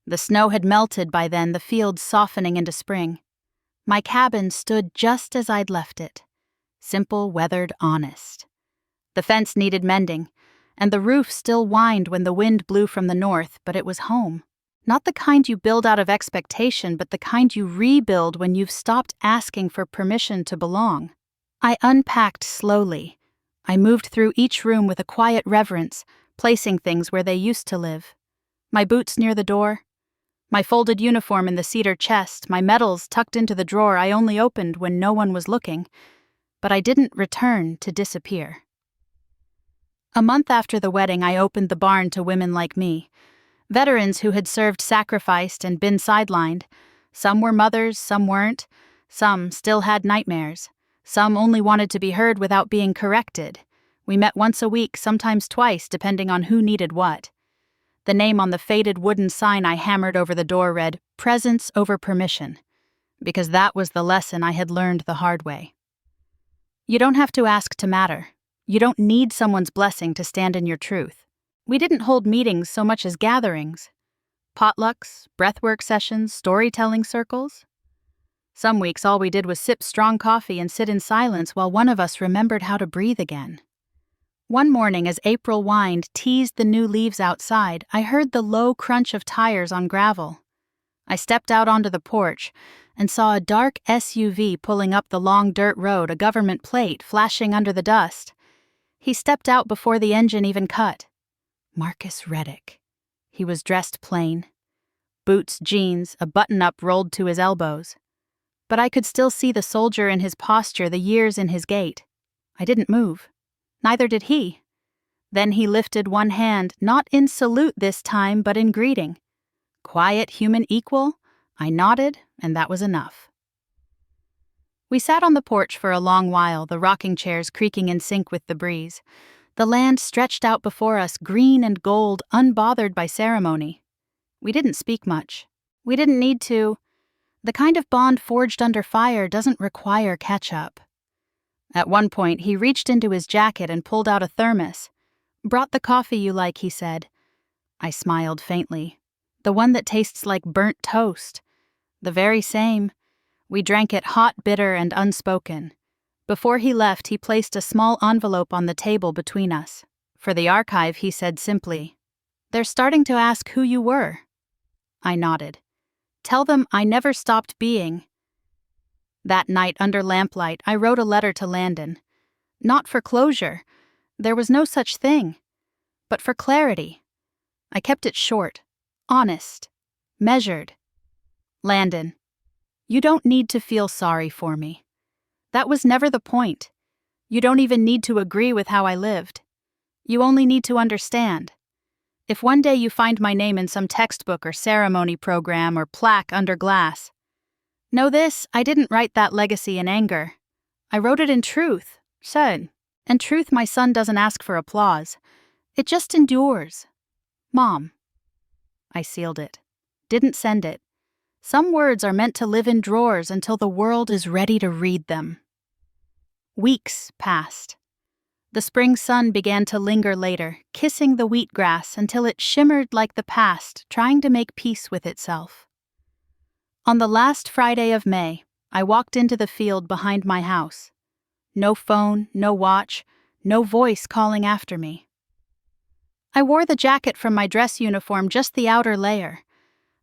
The snow had melted by then, the fields softening into spring. My cabin stood just as I'd left it. Simple, weathered, honest. The fence needed mending, and the roof still whined when the wind blew from the north, but it was home. Not the kind you build out of expectation, but the kind you rebuild when you've stopped asking for permission to belong. I unpacked slowly. I moved through each room with a quiet reverence, placing things where they used to live. My boots near the door, my folded uniform in the cedar chest, my medals tucked into the drawer I only opened when no one was looking. But I didn't return to disappear. A month after the wedding, I opened the barn to women like me, veterans who had served, sacrificed, and been sidelined. Some were mothers, some weren't. Some still had nightmares. Some only wanted to be heard without being corrected. We met once a week, sometimes twice, depending on who needed what. The name on the faded wooden sign I hammered over the door read, "Presence over permission," because that was the lesson I had learned the hard way. You don't have to ask to matter. You don't need someone's blessing to stand in your truth. We didn't hold meetings so much as gatherings. potlucks, breathwork sessions, storytelling circles. Some weeks all we did was sip strong coffee and sit in silence while one of us remembered how to breathe again. One morning, as April wind teased the new leaves outside, I heard the low crunch of tires on gravel. I stepped out onto the porch and saw a dark SUV pulling up the long dirt road, a government plate flashing under the dust. He stepped out before the engine even cut. Marcus Reddick. He was dressed plain. Boots, jeans, a button-up rolled to his elbows. But I could still see the soldier in his posture, the years in his gait. I didn't move. Neither did he. Then he lifted one hand, not in salute this time, but in greeting. Quiet human equal? I nodded, and that was enough. We sat on the porch for a long while, the rocking chairs creaking in sync with the breeze. The land stretched out before us, green and gold, unbothered by ceremony. We didn't speak much. We didn't need to. The kind of bond forged under fire doesn't require catch-up. At one point, he reached into his jacket and pulled out a thermos. "Brought the coffee you like," he said. I smiled faintly. "The one that tastes like burnt toast." "The very same." We drank it hot, bitter, and unspoken. Before he left, he placed a small envelope on the table between us. For the archive, he said simply, "They're starting to ask who you were." I nodded. "Tell them I never stopped being." That night, under lamplight, I wrote a letter to Landon. Not for closure. There was no such thing. But for clarity. I kept it short, honest, measured. Landon, you don't need to feel sorry for me. That was never the point. You don't even need to agree with how I lived. You only need to understand. If one day you find my name in some textbook or ceremony program or plaque under glass, know this, I didn't write that legacy in anger. I wrote it in truth, said. And truth, my son doesn't ask for applause. It just endures. Mom. I sealed it. Didn't send it. Some words are meant to live in drawers until the world is ready to read them. Weeks passed. The spring sun began to linger later, kissing the wheatgrass until it shimmered like the past, trying to make peace with itself. On the last Friday of May, I walked into the field behind my house. No phone, no watch, no voice calling after me. I wore the jacket from my dress uniform, just the outer layer.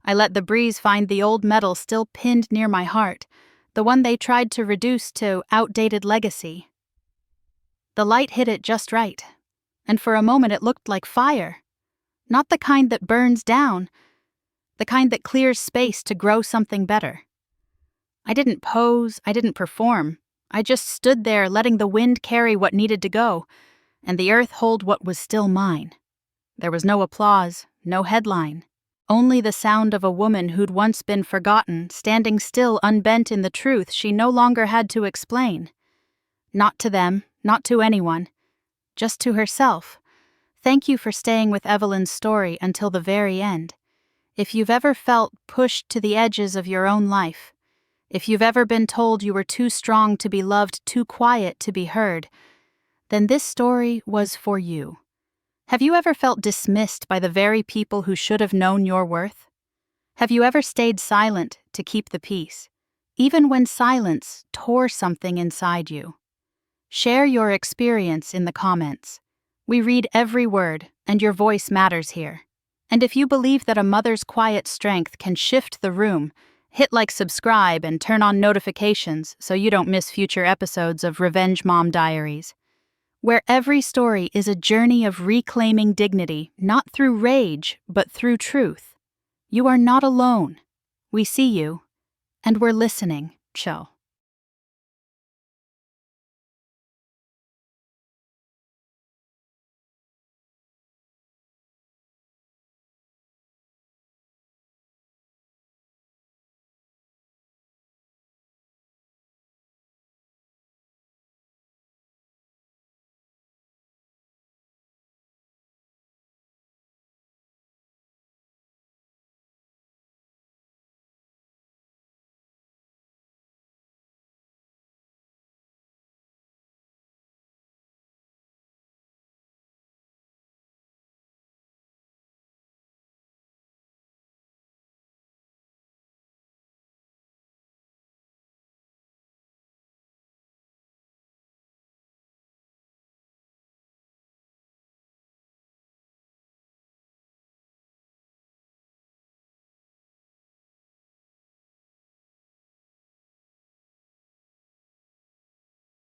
I let the breeze find the old metal still pinned near my heart, the one they tried to reduce to outdated legacy. The light hit it just right, and for a moment it looked like fire. Not the kind that burns down, the kind that clears space to grow something better. I didn't pose, I didn't perform. I just stood there letting the wind carry what needed to go, and the earth hold what was still mine. There was no applause, no headline. Only the sound of a woman who'd once been forgotten, standing still unbent in the truth she no longer had to explain. Not to them, not to anyone. Just to herself. Thank you for staying with Evelyn's story until the very end. If you've ever felt pushed to the edges of your own life, if you've ever been told you were too strong to be loved, too quiet to be heard, then this story was for you. Have you ever felt dismissed by the very people who should have known your worth? Have you ever stayed silent to keep the peace, even when silence tore something inside you? Share your experience in the comments. We read every word, and your voice matters here. And if you believe that a mother's quiet strength can shift the room, hit like, subscribe, and turn on notifications so you don't miss future episodes of Revenge Mom Diaries, where every story is a journey of reclaiming dignity, not through rage, but through truth. You are not alone. We see you, and we're listening, Cho.